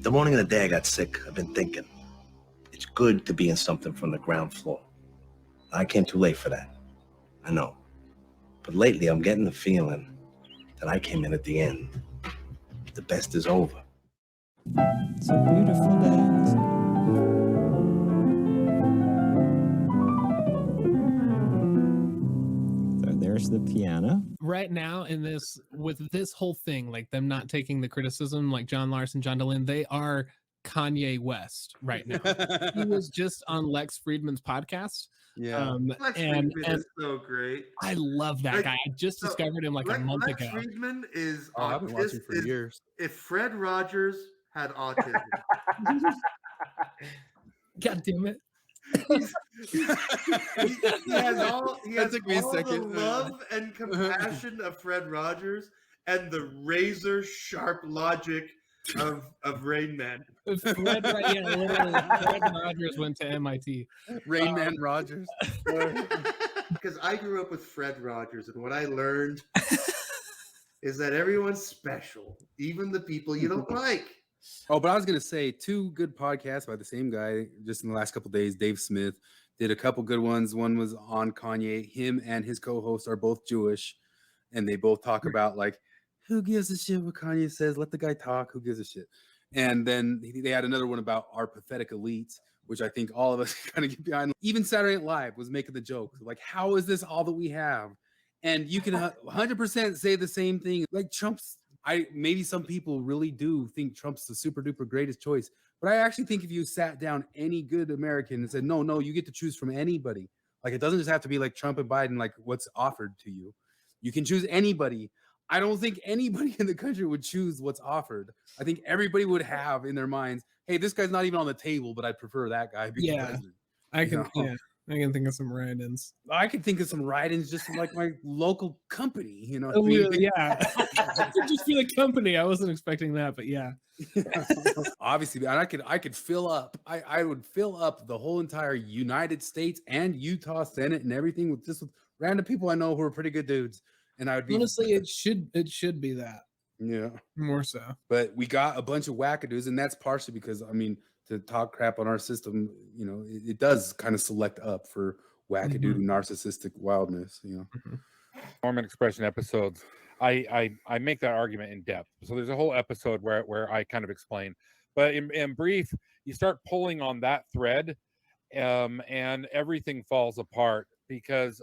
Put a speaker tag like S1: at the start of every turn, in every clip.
S1: The morning of the day I got sick, I've been thinking, it's good to be in something from the ground floor. I came too late for that. I know. But lately, I'm getting the feeling that I came in at the end. The best is over.
S2: It's a beautiful day. So there's the piano.
S3: Right now, with this whole thing, like them not taking the criticism, like John Larsen, John DeLynn, they are Kanye West right now. He was just on Lex Fridman's podcast.
S4: Yeah,
S5: Lex
S3: and
S5: Fridman is so great.
S3: I love that guy. I just discovered him like a month
S5: Lex
S3: ago.
S5: Fridman is
S4: I've been watching for years.
S5: If Fred Rogers had autism.
S3: God damn it.
S5: he has all
S4: took me a second.
S5: the love and compassion of Fred Rogers and the razor sharp logic of Rain Man.
S3: Fred Rogers went to MIT.
S4: Rain Man Rogers.
S5: Because I grew up with Fred Rogers, and what I learned is that everyone's special, even the people you don't like.
S4: Oh, but I was going to say 2 good podcasts by the same guy just in the last couple of days. Dave Smith did a couple good ones. One was on Kanye. Him and his co-host are both Jewish, and they both talk about, like, who gives a shit what Kanye says? Let the guy talk. Who gives a shit? And then they had another one about our pathetic elites, which I think all of us kind of get behind. Even Saturday Night Live was making the joke. Like, how is this all that we have? And you can 100% say the same thing. Like Trump's, maybe some people really do think Trump's the super duper greatest choice. But I actually think if you sat down any good American and said, no, you get to choose from anybody. Like, it doesn't just have to be like Trump and Biden, like what's offered to you. You can choose anybody. I don't think anybody in the country would choose what's offered. I think everybody would have in their minds, hey, this guy's not even on the table, but I'd prefer that guy being president.
S3: I can think of some write-ins.
S4: I could think of some write-ins just from like my local company, you know.
S3: Just for the company. I wasn't expecting that, but yeah.
S4: Obviously, and I could fill up. I would fill up the whole entire United States and Utah Senate and everything with random people I know who are pretty good dudes. And I would be
S3: honestly, it should be that.
S4: Yeah.
S3: More so.
S4: But we got a bunch of wackadoos, and that's partially because, I mean, to talk crap on our system, you know, it does kind of select up for wackadoo narcissistic wildness, you know.
S6: Mormon expression episodes, I make that argument in depth. So there's a whole episode where I kind of explain. But in brief, you start pulling on that thread, and everything falls apart because,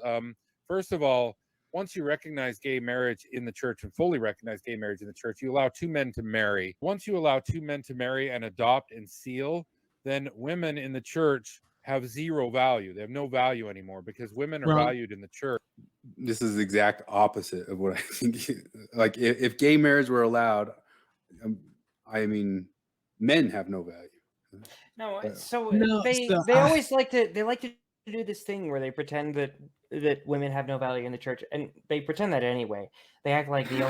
S6: first of all, once you recognize gay marriage in the church and fully recognize gay marriage in the church, you allow 2 men to marry. Once you allow 2 men to marry and adopt and seal, then women in the church have 0 value. They have no value anymore because women are valued in the church.
S4: This is the exact opposite of what I think. Like, if gay marriage were allowed, I mean, men have no value.
S7: No, they always like to do this thing where they pretend that women have no value in the church, and they pretend that anyway. They act like the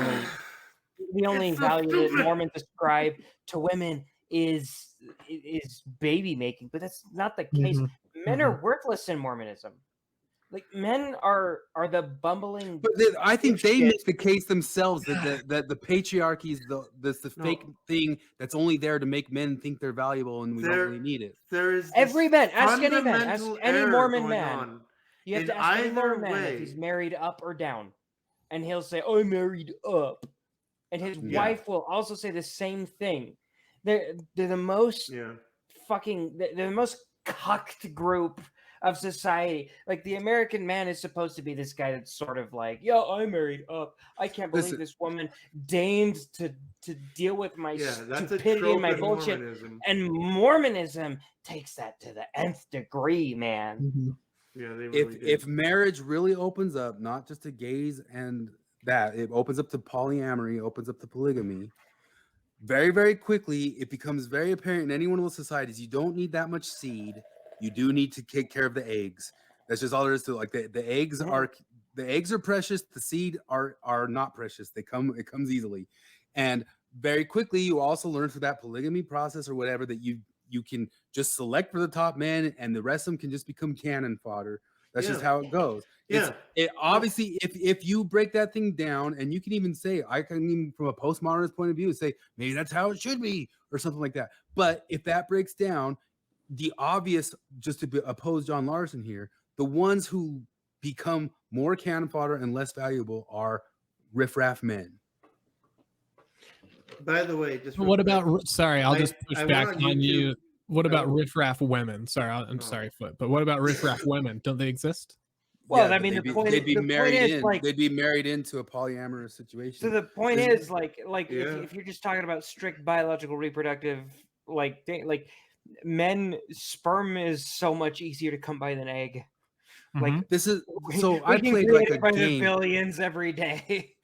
S7: only value that Mormons ascribe to women is baby making, but that's not the case. Men are worthless in Mormonism. Like, men are the bumbling.
S4: But I think they make the case themselves that the patriarchy is the fake thing that's only there to make men think they're valuable, and we don't really need it.
S5: There is
S7: every man. Ask any Mormon man. You have to ask any Mormon man if he's married up or down, and he'll say, "Oh, I'm married up," and his wife will also say the same thing. They're the most they're the most cucked group of society. Like, the American man is supposed to be this guy that's sort of like, yo, I'm married up. I can't believe this woman deigned to deal with my stupidity and my bullshit.
S5: Mormonism.
S7: And Mormonism takes that to the nth degree, man.
S5: Yeah, they really
S4: if marriage really opens up, not just to gays and that, it opens up to polyamory, opens up to polygamy. Very, very quickly, it becomes very apparent in any one of those societies, you don't need that much seed. You do need to take care of the eggs. That's just all there is to it. Like, the eggs are precious. The seed are not precious. It comes easily. And very quickly, you also learn through that polygamy process or whatever that you can just select for the top men, and the rest of them can just become cannon fodder. That's just how it goes.
S5: Yeah.
S4: It obviously, if you break that thing down, and you can even say, I can even from a postmodernist point of view say maybe that's how it should be or something like that. But if that breaks down, the obvious, just to oppose John Larsen here, the ones who become more cannon fodder and less valuable are riffraff men.
S5: By the way, just
S3: what about? Sorry, I'll just push back on you. What about riffraff women? Sorry, I'm sorry, Foot, but what about riffraff women? Don't they exist?
S7: Well, I mean, they'd be
S4: married into a polyamorous situation.
S7: So the point is, if you're just talking about strict biological reproductive, like men, sperm is so much easier to come by than egg.
S3: Mm-hmm.
S7: Like
S4: this is so
S7: we
S4: I played like a game.
S7: Billions every day.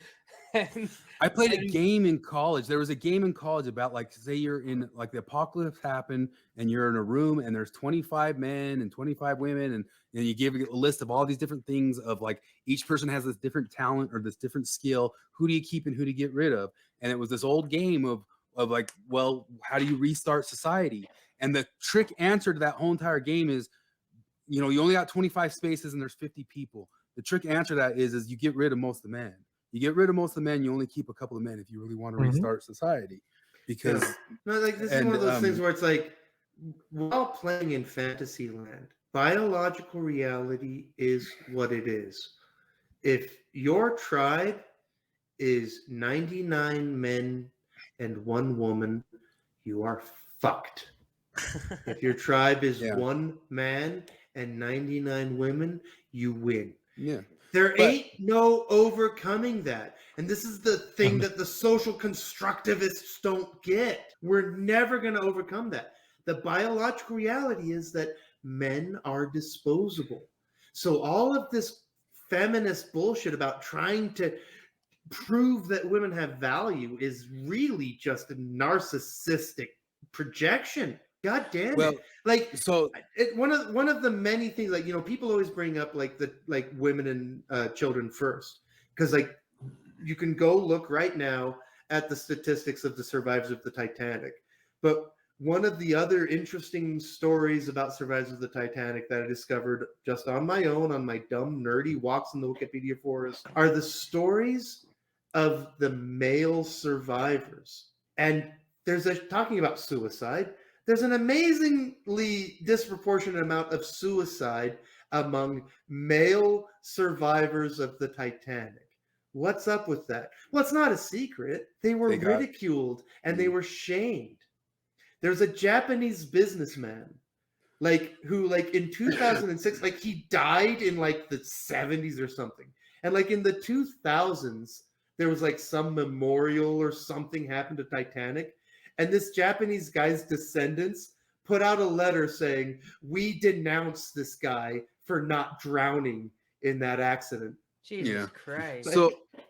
S4: I played a game in college. There was a game in college about, like, say you're in, like, the apocalypse happened and you're in a room and there's 25 men and 25 women, and you give a list of all these different things of, like, each person has this different talent or this different skill. Who do you keep and who do you get rid of? And it was this old game of like, well, how do you restart society? And the trick answer to that whole entire game is, you know, you only got 25 spaces and there's 50 people. The trick answer to that is you get rid of most of the men. You get rid of most of the men, you only keep a couple of men if you really want to restart society. Because
S5: no, like, this is one of those things where it's like, we're all playing in fantasy land. Biological reality is what it is. If your tribe is 99 men and 1 woman, you are fucked. If your tribe is 1 man and 99 women, you win.
S4: Yeah.
S5: There ain't no overcoming that. And this is the thing that the social constructivists don't get. We're never going to overcome that. The biological reality is that men are disposable. So all of this feminist bullshit about trying to prove that women have value is really just a narcissistic projection. God damn it! Like, so one of the many things, like, you know, people always bring up like women and children first, because like you can go look right now at the statistics of the survivors of the Titanic. But one of the other interesting stories about survivors of the Titanic that I discovered just on my own, on my dumb nerdy walks in the Wikipedia forest, are the stories of the male survivors. And there's talking about suicide. There's an amazingly disproportionate amount of suicide among male survivors of the Titanic. What's up with that? Well, it's not a secret. They were ridiculed and they were shamed. There's a Japanese businessman, who in 2006, he died in the 70s or something. And in the 2000s, there was some memorial or something happened to Titanic. And this Japanese guy's descendants put out a letter saying, we denounce this guy for not drowning in that accident.
S7: Jesus Christ.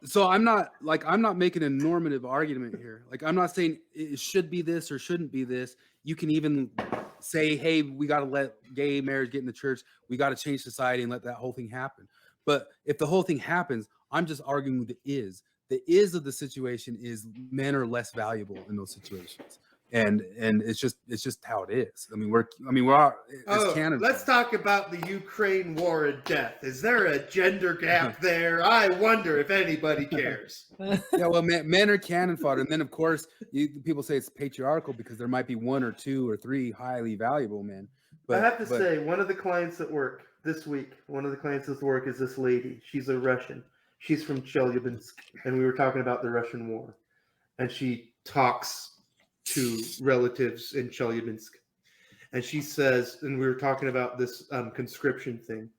S4: So I'm not making a normative argument here. I'm not saying it should be this or shouldn't be this. You can even say, hey, we got to let gay marriage get in the church. We got to change society and let that whole thing happen. But if the whole thing happens, I'm just arguing the is. The is of the situation is men are less valuable in those situations, and it's just how it is. I mean, we're Canada.
S5: Let's talk about the Ukraine war and death. Is there a gender gap there? I wonder if anybody cares.
S4: Yeah, well, men are cannon fodder, and then of course people say it's patriarchal because there might be 1 or 2 or 3 highly valuable men.
S5: But I have to say, one of the clients at work this week, is this lady. She's a Russian. She's from Chelyabinsk, and we were talking about the Russian war. And she talks to relatives in Chelyabinsk. And she says, and we were talking about this conscription thing.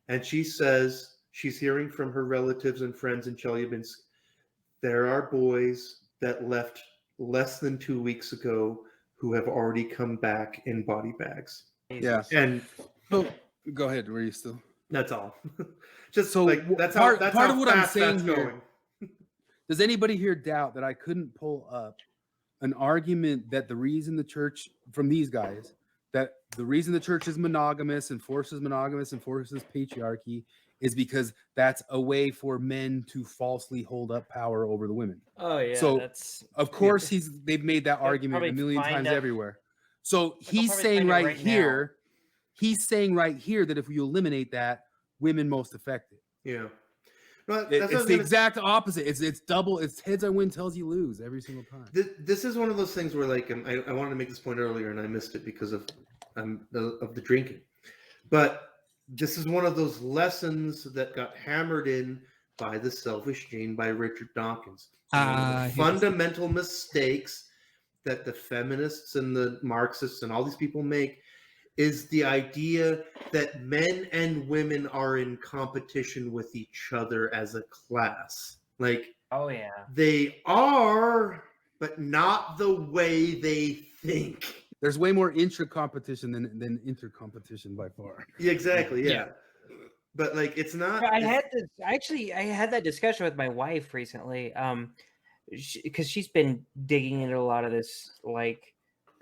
S5: And she says she's hearing from her relatives and friends in Chelyabinsk, there are boys that left less than 2 weeks ago who have already come back in body bags.
S4: Yeah.
S5: And
S4: go ahead. Were you still?
S5: That's all. Just
S4: so
S5: that's
S4: part
S5: how
S4: of what I'm saying here.
S5: Going.
S4: Does anybody here doubt that I couldn't pull up an argument that the reason the church, from these guys, that the reason the church is monogamous and forces patriarchy is because that's a way for men to falsely hold up power over the women?
S7: Oh yeah.
S4: So of course they've made that argument a million times everywhere. So he's saying right here. he's saying right here that if you eliminate that, women most affected.
S5: Yeah. Well,
S4: It's the exact opposite. It's double. It's heads I win, tails you lose every single time.
S5: This is one of those things where, like, I wanted to make this point earlier and I missed it because of the drinking. But this is one of those lessons that got hammered in by the selfish gene by Richard Dawkins. Fundamental mistakes that the feminists and the Marxists and all these people make is the idea that men and women are in competition with each other as a class. Like,
S7: oh yeah,
S5: they are, but not the way they think.
S4: There's way more intra-competition than inter-competition by far.
S5: Yeah, exactly. Yeah. But like, it's not.
S7: I had that discussion with my wife recently, because she's been digging into a lot of this like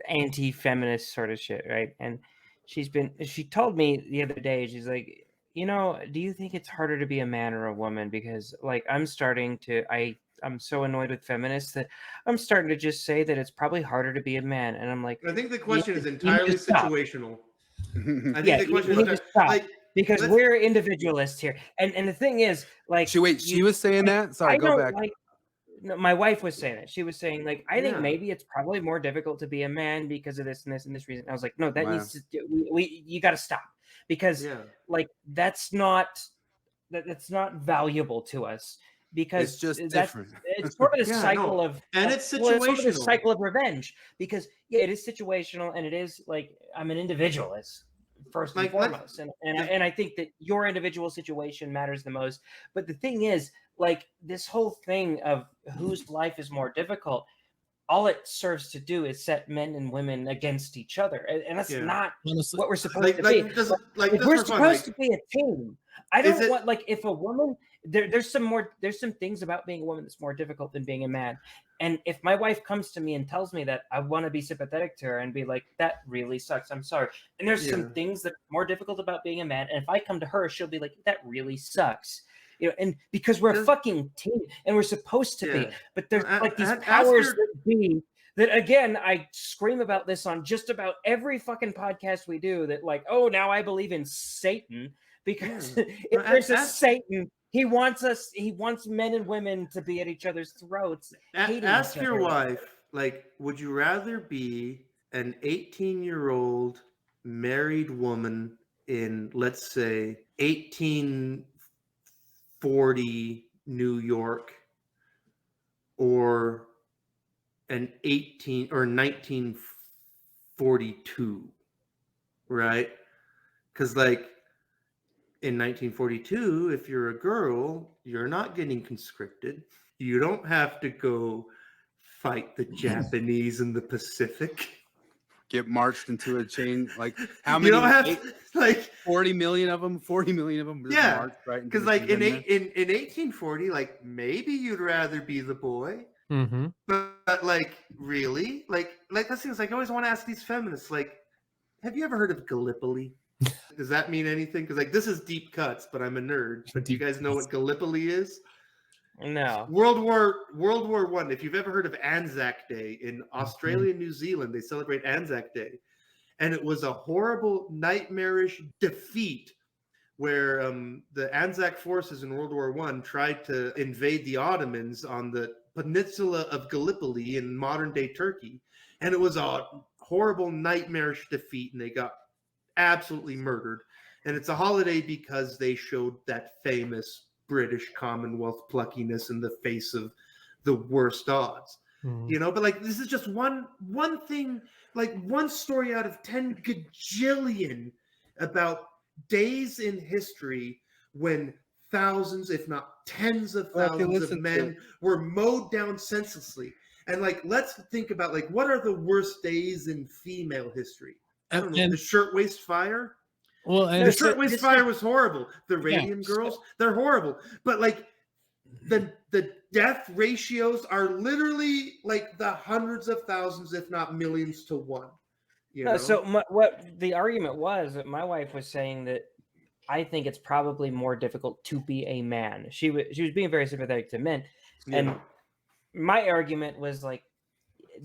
S7: anti-feminist sort of shit, right? And she told me the other day, she's like, do you think it's harder to be a man or a woman? Because like I'm so annoyed with feminists that I'm starting to just say that it's probably harder to be a man. And I'm like,
S5: I think the question is entirely situational.
S7: I think the question is like, because we're individualists here. And the thing is, like,
S4: she was saying that? Sorry, go back.
S7: No, my wife was saying it. She was saying, like, I think maybe it's probably more difficult to be a man because of this and this and this reason. I was like, no, that needs to you got to stop, because like that's not valuable to us, because
S4: it's just different.
S7: It's sort of a cycle of,
S5: and it's situational.
S7: It's sort of a cycle of revenge, because it is situational, and it is like I'm an individualist first and foremost, and I think that your individual situation matters the most. But the thing is, like, this whole thing of whose life is more difficult, all it serves to do is set men and women against each other, and that's not what we're supposed to be. We're supposed to be a team. I don't want, like, if a woman, there's some things about being a woman that's more difficult than being a man. And if my wife comes to me and tells me that, I want to be sympathetic to her and be like, that really sucks, I'm sorry. And there's some things that are more difficult about being a man, and if I come to her, she'll be like, that really sucks. And because we're a fucking team, and we're supposed to be, but there's like these powers that be, that, again, I scream about this on just about every fucking podcast we do, that like, oh, now I believe in Satan, because if there's a Satan, he wants men and women to be at each other's throats.
S5: Ask your wife, like, would you rather be an 18-year-old married woman in, let's say, 1840 New York, or an 1942, right? Because, like, in 1942, if you're a girl, you're not getting conscripted. You don't have to go fight the Japanese in the Pacific.
S4: Get marched into a chain. Like, how many?
S5: You don't have like
S4: 40 million of them. 40 million of them.
S5: Yeah, because like in 1840, like, maybe you'd rather be the boy.
S3: Mm-hmm.
S5: But like, really, like that's things like I always want to ask these feminists, like, have you ever heard of Gallipoli? Does that mean anything? Because like, this is deep cuts, but I'm a nerd. But do you guys know what Gallipoli is?
S7: No.
S5: World War I. If you've ever heard of Anzac Day in Australia and New Zealand, they celebrate Anzac Day, and it was a horrible, nightmarish defeat where the Anzac forces in World War I tried to invade the Ottomans on the peninsula of Gallipoli in modern-day Turkey, and it was a horrible, nightmarish defeat, and they got absolutely murdered. And it's a holiday because they showed that famous British Commonwealth pluckiness in the face of the worst odds. But like, this is just one thing, like one story out of 10 gajillion about days in history when thousands, if not tens of thousands of men were mowed down senselessly. And like, let's think about, like, what are the worst days in female history? I don't know, the shirtwaist fire.
S3: Well, and
S5: the shirtwaist fire was horrible. The Radian girls, they're horrible. But like, the death ratios are literally like the hundreds of thousands, if not millions to one.
S7: So what the argument was, that my wife was saying that I think it's probably more difficult to be a man. She was being very sympathetic to men, and my argument was like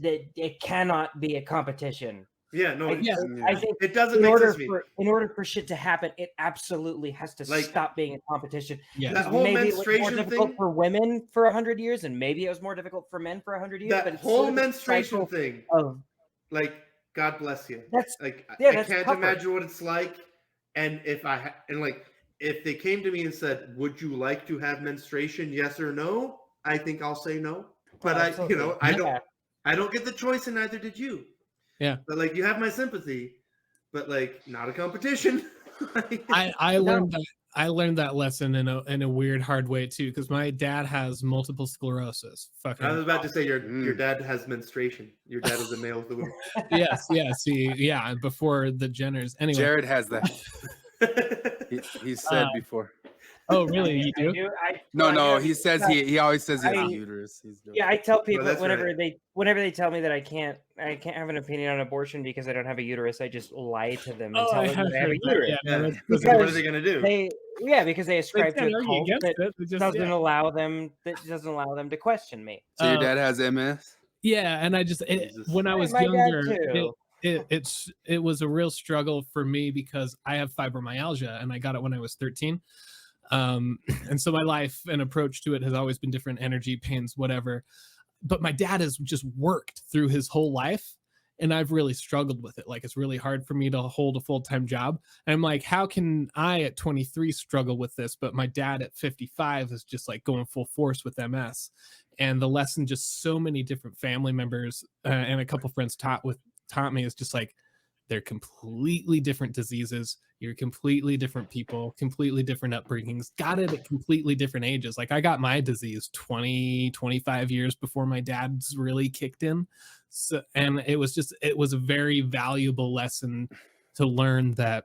S7: that it cannot be a competition.
S5: Yeah, no,
S7: I think
S5: it doesn't
S7: in
S5: make
S7: order
S5: sense to me.
S7: in order for shit to happen, it absolutely has to
S5: Like,
S7: stop being a competition.
S3: Yeah.
S5: That whole
S7: Maybe it was more
S5: menstruation
S7: difficult
S5: thing.
S7: for women for 100 years, and maybe it was more difficult for men for 100 years.
S5: That
S7: But it's
S5: whole
S7: sort of a
S5: menstruation
S7: cycle
S5: thing.
S7: of
S5: Like, God bless you.
S7: that's
S5: Like,
S7: yeah,
S5: I
S7: that's
S5: can't
S7: tougher.
S5: imagine what it's like. And if they came to me and said, "Would you like to have menstruation? Yes or no?" I think I'll say no. But
S7: Absolutely.
S5: I don't get the choice, and neither did you.
S3: Yeah.
S5: But like, you have my sympathy, but like, not a competition.
S3: I learned that lesson in a weird, hard way too, because my dad has multiple sclerosis.
S5: I was about to say your dad has menstruation. Your dad is a male with the womb.
S3: Yes, before the Jenners. Anyway,
S4: Jared has that. He said before.
S3: Oh, really? You do?
S4: No. He says he always says he has a uterus.
S7: I tell people
S5: that's
S7: whenever
S5: right.
S7: they tell me that I can't have an opinion on abortion because I don't have a uterus, I just lie to them and tell them that I have a uterus.
S5: Yeah. What are they gonna do?
S7: Because they ascribe to a cult that doesn't allow them to question me.
S4: So your dad has MS?
S3: Yeah, and when I was
S7: My dad
S3: younger,
S7: too.
S3: it was a real struggle for me because I have fibromyalgia and I got it when I was 13. And so my life and approach to it has always been different, energy, pains, whatever. But my dad has just worked through his whole life, and I've really struggled with it. Like, it's really hard for me to hold a full-time job. And I'm like, how can I at 23 struggle with this? But my dad at 55 is just like going full force with MS. And the lesson just so many different family members and a couple friends taught me is just like, they're completely different diseases. You're completely different people, completely different upbringings, got it at completely different ages. Like, I got my disease 20, 25 years before my dad's really kicked in. So, and it was a very valuable lesson to learn that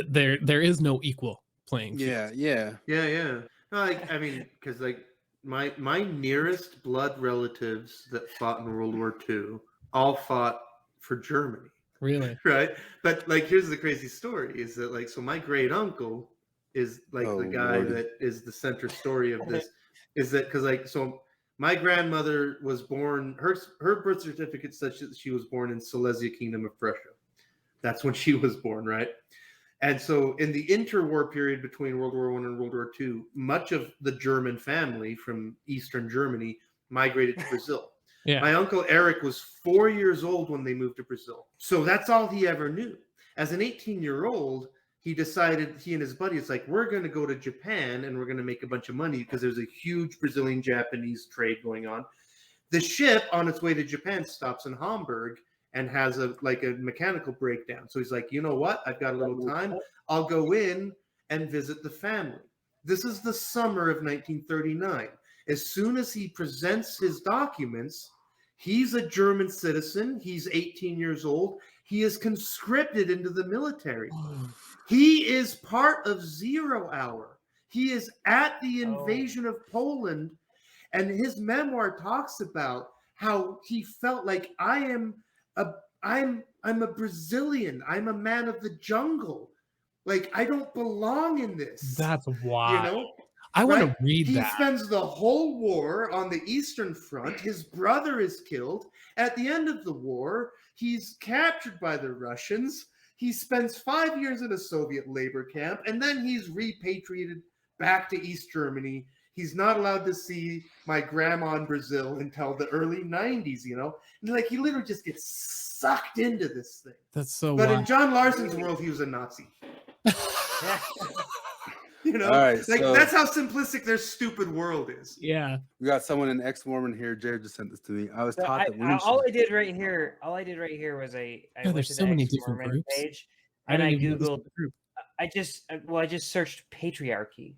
S3: there is no equal playing field.
S5: Yeah. No, I mean, because like my nearest blood relatives that fought in World War II all fought for Germany.
S3: Really?
S5: Right? But like, here's the crazy story is that like, so my great uncle is like the guy that is the center story of this is that because like, so my grandmother was born, her birth certificate said that she was born in Silesia Kingdom of Prussia. That's when she was born, right? And so in the interwar period between World War I and World War II, much of the German family from Eastern Germany migrated to Brazil. Yeah. My uncle Eric was 4 years old when they moved to Brazil. So that's all he ever knew. As an 18-year-old, he decided, he and his buddies, like, we're going to go to Japan and we're going to make a bunch of money because there's a huge Brazilian-Japanese trade going on. The ship on its way to Japan stops in Hamburg and has a mechanical breakdown. So he's like, you know what? I've got a little time. I'll go in and visit the family. This is the summer of 1939. As soon as he presents his documents, he's a German citizen. He's 18 years old. He is conscripted into the military. He is part of 0 Hour. He is at the invasion of Poland. And his memoir talks about how he felt like I'm a Brazilian. I'm a man of the jungle. Like, I don't belong in this.
S3: That's wild.
S5: You know?
S3: I want to read that.
S5: He spends the whole war on the Eastern Front. His brother is killed. At the end of the war, he's captured by the Russians. He spends 5 years in a Soviet labor camp, and then he's repatriated back to East Germany. He's not allowed to see my grandma in Brazil until the early 90s, you know? And like, he literally just gets sucked into this thing.
S3: That's so
S5: But
S3: wild.
S5: in John Larsen's world, he was a Nazi. You know,
S4: right,
S5: like,
S4: so
S5: that's how simplistic their stupid world is.
S3: Yeah.
S4: We got someone in ex-Mormon here. Jared just sent this to me. I was taught that women
S7: all I did right here was I went
S3: there's
S7: to
S3: so
S7: the
S3: many different
S7: ex-Mormon
S3: groups.
S7: page and I
S3: didn't even know
S7: Googled,
S3: this group.
S7: I just searched patriarchy.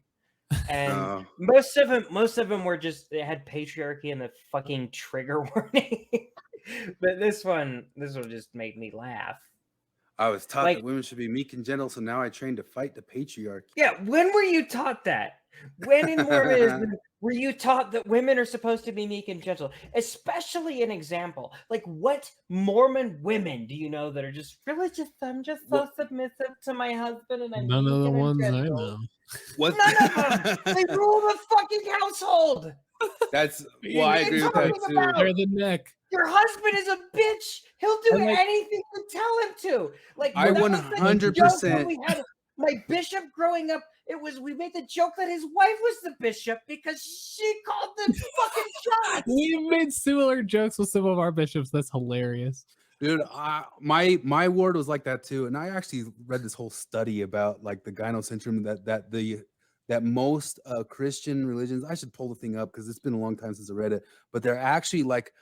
S7: And most of them were just, they had patriarchy in the fucking trigger warning. But this one just made me laugh.
S4: I was taught that women should be meek and gentle, so now I train to fight the patriarchy.
S7: Yeah, when were you taught that? When in Mormonism were you taught that women are supposed to be meek and gentle? Especially an example. Like, what Mormon women do you know that are just really I'm just so submissive to my husband and I'm
S3: none of the ones I
S7: gentle.
S3: know.
S4: What?
S7: None of them. They rule the fucking household.
S4: That's well, I agree with that too.
S3: Or the neck.
S7: Your husband is a bitch. He'll do
S3: And, like,
S7: anything you tell him to. Like
S4: I
S7: that was the
S4: 100%.
S7: joke when we had my bishop growing up. We made the joke that his wife was the bishop because she called the fucking shots.
S3: We've made similar jokes with some of our bishops. That's hilarious.
S4: Dude, my ward was like that too, and I actually read this whole study about like the gynocentrism that most Christian religions. I should pull the thing up because it's been a long time since I read it, but they're actually like,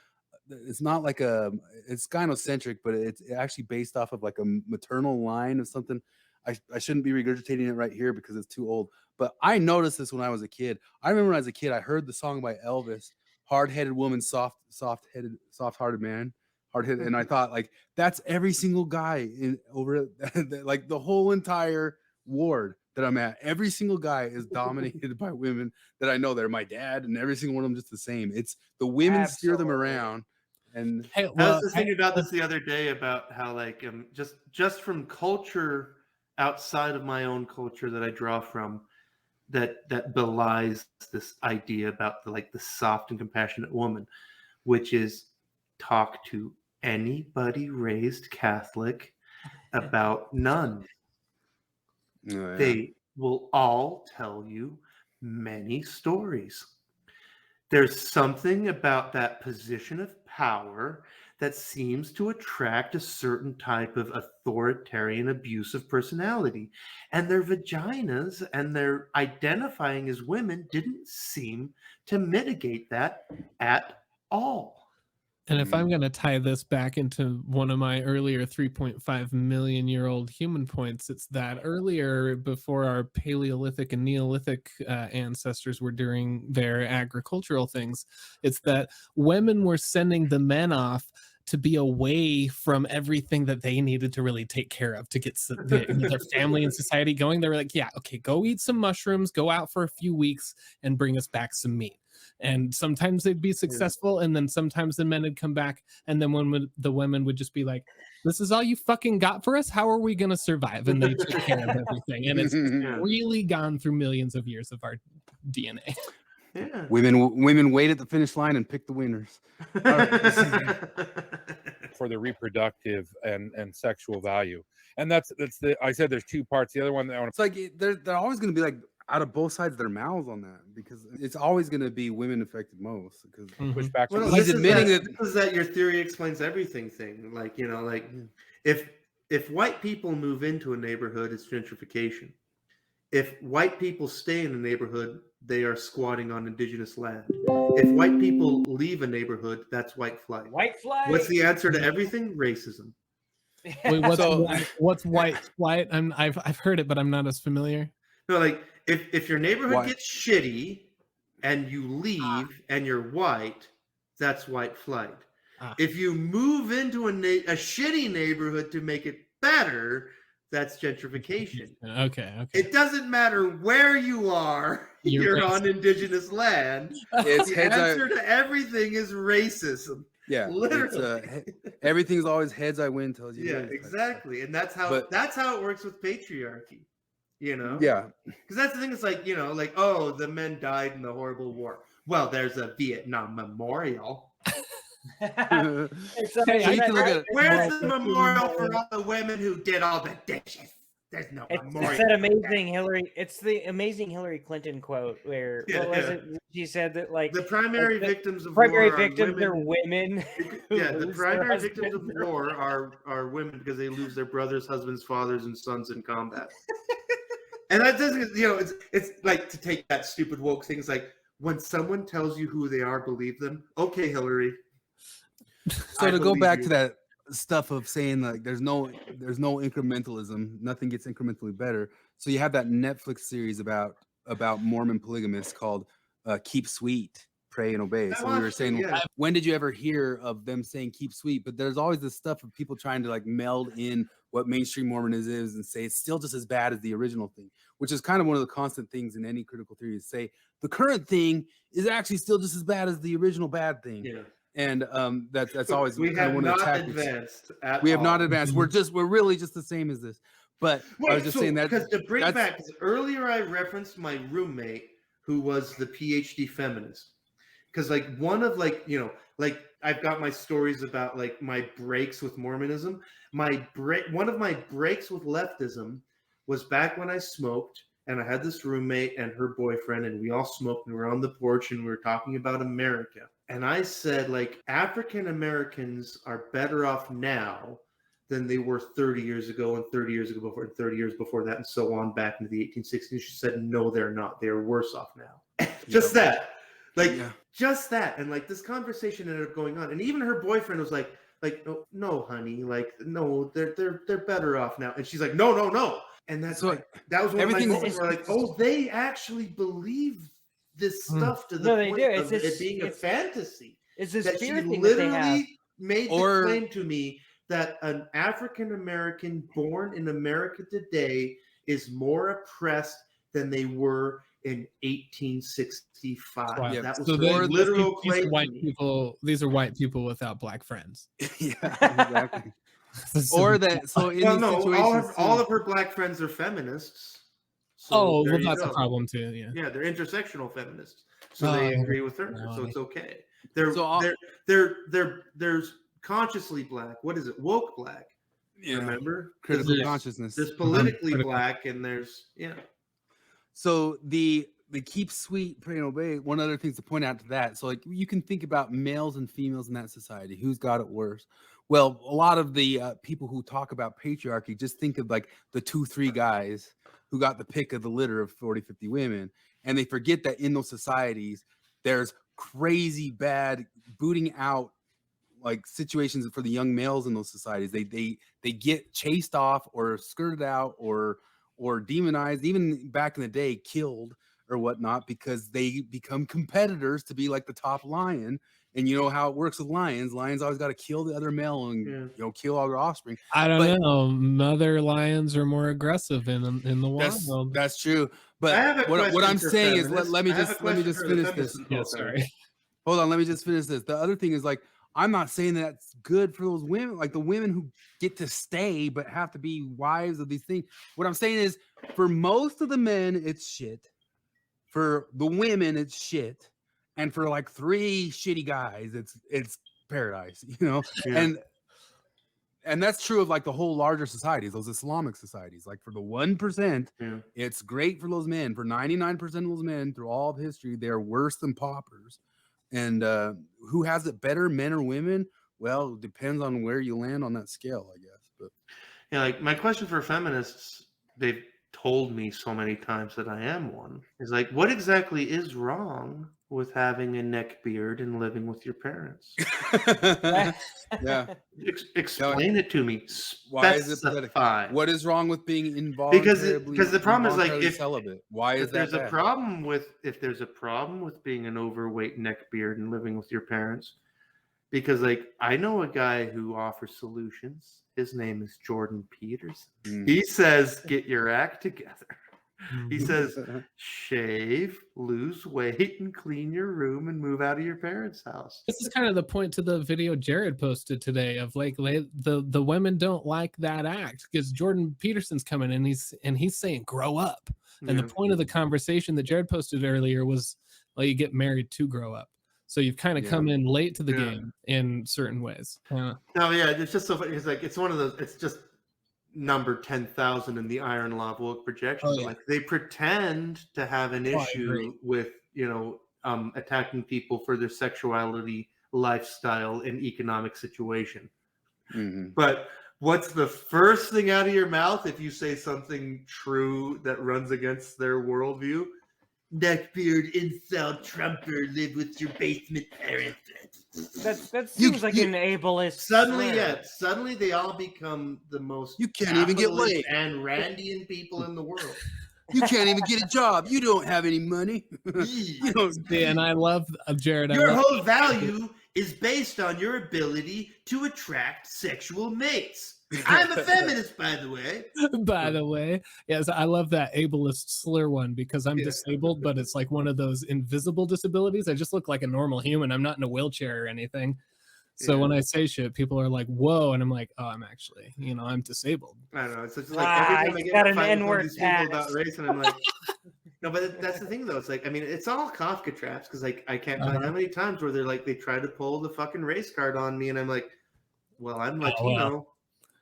S4: it's not like it's gynocentric, but it's actually based off of like a maternal line of something. I shouldn't be regurgitating it right here because it's too old, but I noticed this when I was a kid. I remember when I was a kid, I heard the song by Elvis, "Hard-headed woman, soft-hearted man." Hard-headed, and I thought like that's every single guy in over like the whole entire ward that I'm at. Every single guy is dominated by women that I know. They're my dad, and every single one of them just the same. It's the women steer them around. And
S5: I was just thinking about this the other day about how like just from culture outside of my own culture that I draw from, that belies this idea about the soft and compassionate woman, which is talk to anybody raised Catholic about nuns.
S4: Oh, yeah.
S5: They will all tell you many stories. There's something about that position of power that seems to attract a certain type of authoritarian, abusive personality. And their vaginas and their identifying as women didn't seem to mitigate that at all.
S3: And if I'm going to tie this back into one of my earlier 3.5 million year old human points, it's that earlier, before our Paleolithic and Neolithic ancestors were doing their agricultural things, it's that women were sending the men off to be away from everything that they needed to really take care of to get their family and society going. They were like, yeah, okay, go eat some mushrooms, go out for a few weeks and bring us back some meat. And sometimes they'd be successful, and then sometimes the men would come back, and then the women would just be like, this is all you fucking got for us? How are we going to survive? And they took care of everything. And it's really gone through millions of years of our DNA.
S5: Yeah.
S4: Women wait at the finish line and pick the winners.
S6: For the reproductive and sexual value. And that's I said there's two parts. The other one that I want
S4: to, it's like they're always going to be like out of both sides of their mouths on that, because it's always going to be women affected most. Because
S6: push back.
S5: Well, he's admitting that your theory explains everything thing. Like, you know, like if white people move into a neighborhood, it's gentrification. If white people stay in a neighborhood, they are squatting on indigenous land. If white people leave a neighborhood, that's white flight.
S7: White flight.
S5: What's the answer to everything? Racism.
S3: Wait, what's white flight? I've heard it, but I'm not as familiar.
S5: No, like if your neighborhood gets shitty and you leave and you're white, that's white flight. If you move into a shitty neighborhood to make it better, that's gentrification.
S3: Okay.
S5: It doesn't matter where you are. You're on indigenous land. The answer to everything is racism.
S4: Yeah,
S5: literally.
S4: Everything's always heads I win, tells you.
S5: Yeah, exactly, and that's how it works with patriarchy. You know.
S4: Yeah.
S5: Because that's the thing. It's like, you know, like, oh, the men died in the horrible war. Well, there's a Vietnam memorial.
S7: It's
S5: where's the memorial for all the women who did all the dishes? There's no memorial.
S7: It's that amazing Hillary. It's the amazing Hillary Clinton quote where what was it? She said that like
S5: the primary victims of
S7: primary
S5: war
S7: victims are women.
S5: Yeah, the primary victims of war are women because they lose their brothers, husbands, fathers, and sons in combat. And that doesn't, you know, it's like, to take that stupid woke thing. It's like when someone tells you who they are, believe them. Okay, Hillary.
S4: So to go back to that stuff of saying like there's no incrementalism, nothing gets incrementally better. So you have that Netflix series about Mormon polygamists called Keep Sweet, Pray and Obey. So we were saying, when did you ever hear of them saying keep sweet? But there's always this stuff of people trying to like meld in what mainstream Mormonism is and say it's still just as bad as the original thing, which is kind of one of the constant things in any critical theory, is say the current thing is actually still just as bad as the original bad thing. Yeah. And that's always
S5: we have not advanced.
S4: We have not advanced. We're really just the same as this. But I was just saying that
S5: because to bring back, because earlier I referenced my roommate who was the PhD feminist, because like one of like, you know, like I've got my stories about like my breaks with Mormonism. One of my breaks with leftism was back when I smoked, and I had this roommate and her boyfriend, and we all smoked, and we were on the porch, and we were talking about America. And I said, like, African Americans are better off now than they were 30 years ago, and 30 years ago before, and 30 years before that, and so on back into the 1860s. She said, no, they're not. They are worse off now. Just that. Like, just that. And like this conversation ended up going on. And even her boyfriend was like, no, honey, like, no, they're better off now. And she's like, no. And that's so, like, that was one of my moments where like, oh, they actually believe this stuff to the point of it being a fantasy.
S7: It's this
S5: that
S7: fear
S5: she
S7: thing
S5: literally
S7: that they have.
S5: made the claim to me that an African American born in America today is more oppressed than they were in 1865.
S3: Wow.
S5: That was
S3: so
S5: the literal claim.
S3: These are white people without black friends.
S4: Yeah, exactly. Or that. So in these situations,
S5: all of her black friends are feminists. So
S3: well, that's a problem too.
S5: Yeah, they're intersectional feminists, so they agree with her. So it's okay. There's consciously black. What is it? Woke black.
S4: Yeah.
S5: Remember?
S4: Critical consciousness.
S5: There's politically black, and there's
S4: So the keep sweet, pray and obey. One other thing to point out to that. So like you can think about males and females in that society. Who's got it worse? Well, a lot of the people who talk about patriarchy just think of like the 2-3 guys who got the pick of the litter of 40-50 women, and they forget that in those societies there's crazy bad booting out like situations for the young males in those societies. They get chased off or skirted out or demonized, even back in the day, killed or whatnot, because they become competitors to be like the top lion. And you know how it works with lions. Lions always got to kill the other male and kill all their offspring.
S3: I don't know. Mother lions are more aggressive in the wild.
S4: That's true. But what I'm saying is, let me just finish this.
S3: Yeah, sorry.
S4: Hold on, let me just finish this. The other thing is, like, I'm not saying that's good for those women, like the women who get to stay but have to be wives of these things. What I'm saying is, for most of the men, it's shit. For the women, it's shit. And for like 3 shitty guys, it's paradise, you know? Yeah. And that's true of like the whole larger societies, those Islamic societies. Like for the 1%, it's great for those men. For 99% of those men through all of history, they're worse than paupers. And who has it better, men or women? Well, it depends on where you land on that scale, I guess. But
S5: yeah, like my question for feminists, they've told me so many times that I am one, is like, what exactly is wrong with having a neckbeard and living with your parents? Explain it to me.
S4: Why is it pathetic? What is wrong with being involved?
S5: Because the problem is like if
S4: celibate. Why is
S5: there's a problem with being an overweight neckbeard and living with your parents? Because like I know a guy who offers solutions. His name is Jordan Peterson. He says, get your act together. He says, shave, lose weight, and clean your room and move out of your parents' house.
S3: This is kind of the point to the video Jared posted today of like the women don't like that act because Jordan Peterson's coming and he's saying grow up. And the point of the conversation that Jared posted earlier was, well, you get married to grow up. So you've kind of come in late to the game in certain ways.
S5: No, it's just so funny. It's like it's one of those. It's just number 10,000 in the iron law of woke projection. Like they pretend to have an issue with attacking people for their sexuality, lifestyle, and economic situation. But what's the first thing out of your mouth if you say something true that runs against their worldview? Neckbeard, incel, Trumper, live with your basement parents.
S7: That seems like an ableist.
S5: Suddenly they all become the most
S4: you can't even get laid
S5: and Randian people in the world.
S4: You can't even get a job. You don't have any money.
S3: And I love Jared.
S5: Your whole value is based on your ability to attract sexual mates. I'm a feminist, by the way.
S3: Yes, I love that ableist slur one because I'm disabled, but it's like one of those invisible disabilities. I just look like a normal human. I'm not in a wheelchair or anything. So when I say shit, people are like, "Whoa," and I'm like, "Oh, I'm actually, I'm disabled."
S5: I don't know. It's just like every time I get
S7: an N-word
S5: people about race, and I'm like, No, but that's the thing, though. It's like, I mean, it's all Kafka traps because, like, I can't find how many times where they're like, they try to pull the fucking race card on me, and I'm like, well, I'm Latino.
S3: well.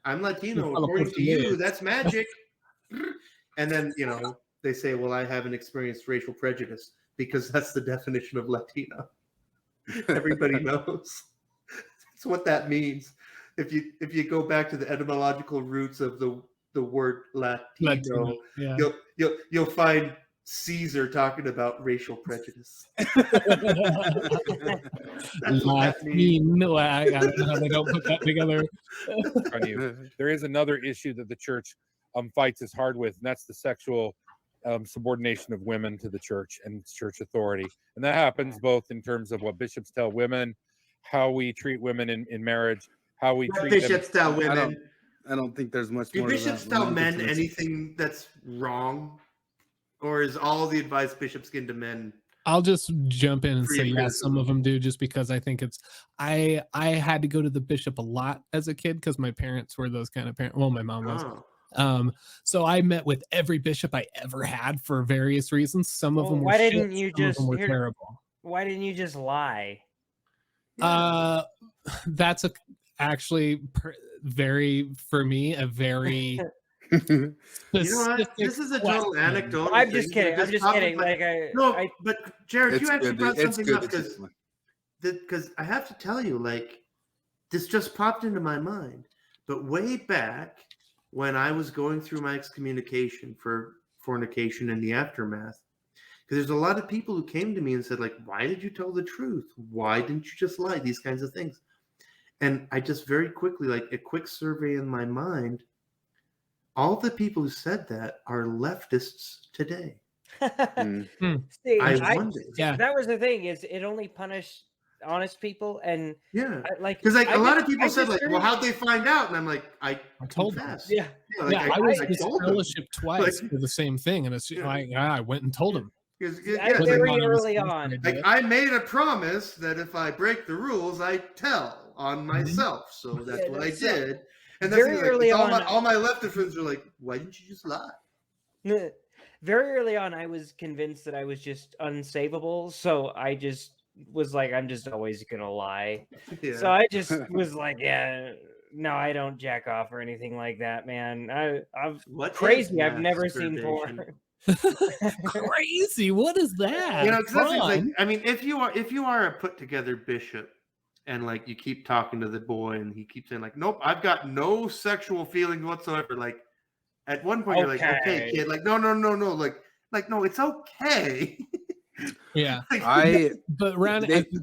S5: I'm Latino. According to you, that's magic. And then, they say, well, I haven't experienced racial prejudice because that's the definition of Latino. Everybody knows. That's what that means. If you go back to the etymological roots of the word Latino,
S3: yeah.
S5: you'll find Caesar talking about racial prejudice. That's what that means.
S3: No, I don't know how they don't put that together.
S6: There is another issue that the church fights as hard with, and that's the sexual subordination of women to the church and church authority. And that happens both in terms of what bishops tell women, how we treat women in marriage, how we treat
S5: bishops tell women.
S4: I don't think there's much
S5: Do
S4: more.
S5: bishops tell men anything that's wrong? Or is all the advice bishops give to men?
S3: I'll just jump in and say, yeah, some of them do, just because I think it's, I had to go to the bishop a lot as a kid because my parents were those kind of parents. Well, my mom was. So I met with every bishop I ever had for various reasons. Some of them were
S7: why didn't you just
S3: terrible.
S7: Why didn't you just lie?
S3: That's actually very, for me, a very
S5: You know what? This is a total anecdotal.
S7: I'm just kidding. I'm just kidding.
S5: But Jared, you actually brought something up
S4: because
S5: I have to tell you, like, this just popped into my mind. But way back when I was going through my excommunication for fornication and the aftermath, because there's a lot of people who came to me and said, like, why did you tell the truth? Why didn't you just lie? These kinds of things. And I just very quickly, like a quick survey in my mind, all the people who said that are leftists today.
S7: See,
S5: I wonder.
S7: Yeah, that was the thing, is it only punished honest people, and
S5: because a lot of people said, like, well, how'd they find out? And I'm like, I told them.
S3: I was disfellowshipped twice for the same thing, and it's I went and told them.
S7: Very early on,
S5: like, I made a promise that if I break the rules, I tell on myself. So that's what I did. And that's
S7: very early on,
S5: all my lefty friends are like, why didn't you just lie?
S7: Very early on, I was convinced that I was just unsavable. So I just was like, I'm just always going to lie. Yeah. So I just was like, no, I don't jack off or anything like that, man. I'm crazy. I've never seen porn.
S3: Crazy. What is that?
S5: Like, I mean, if you are a put together bishop, and like you keep talking to the boy and he keeps saying, like, nope, I've got no sexual feelings whatsoever. Like, at one point you're like, okay, kid, like, no, like no, it's okay.
S3: Yeah. But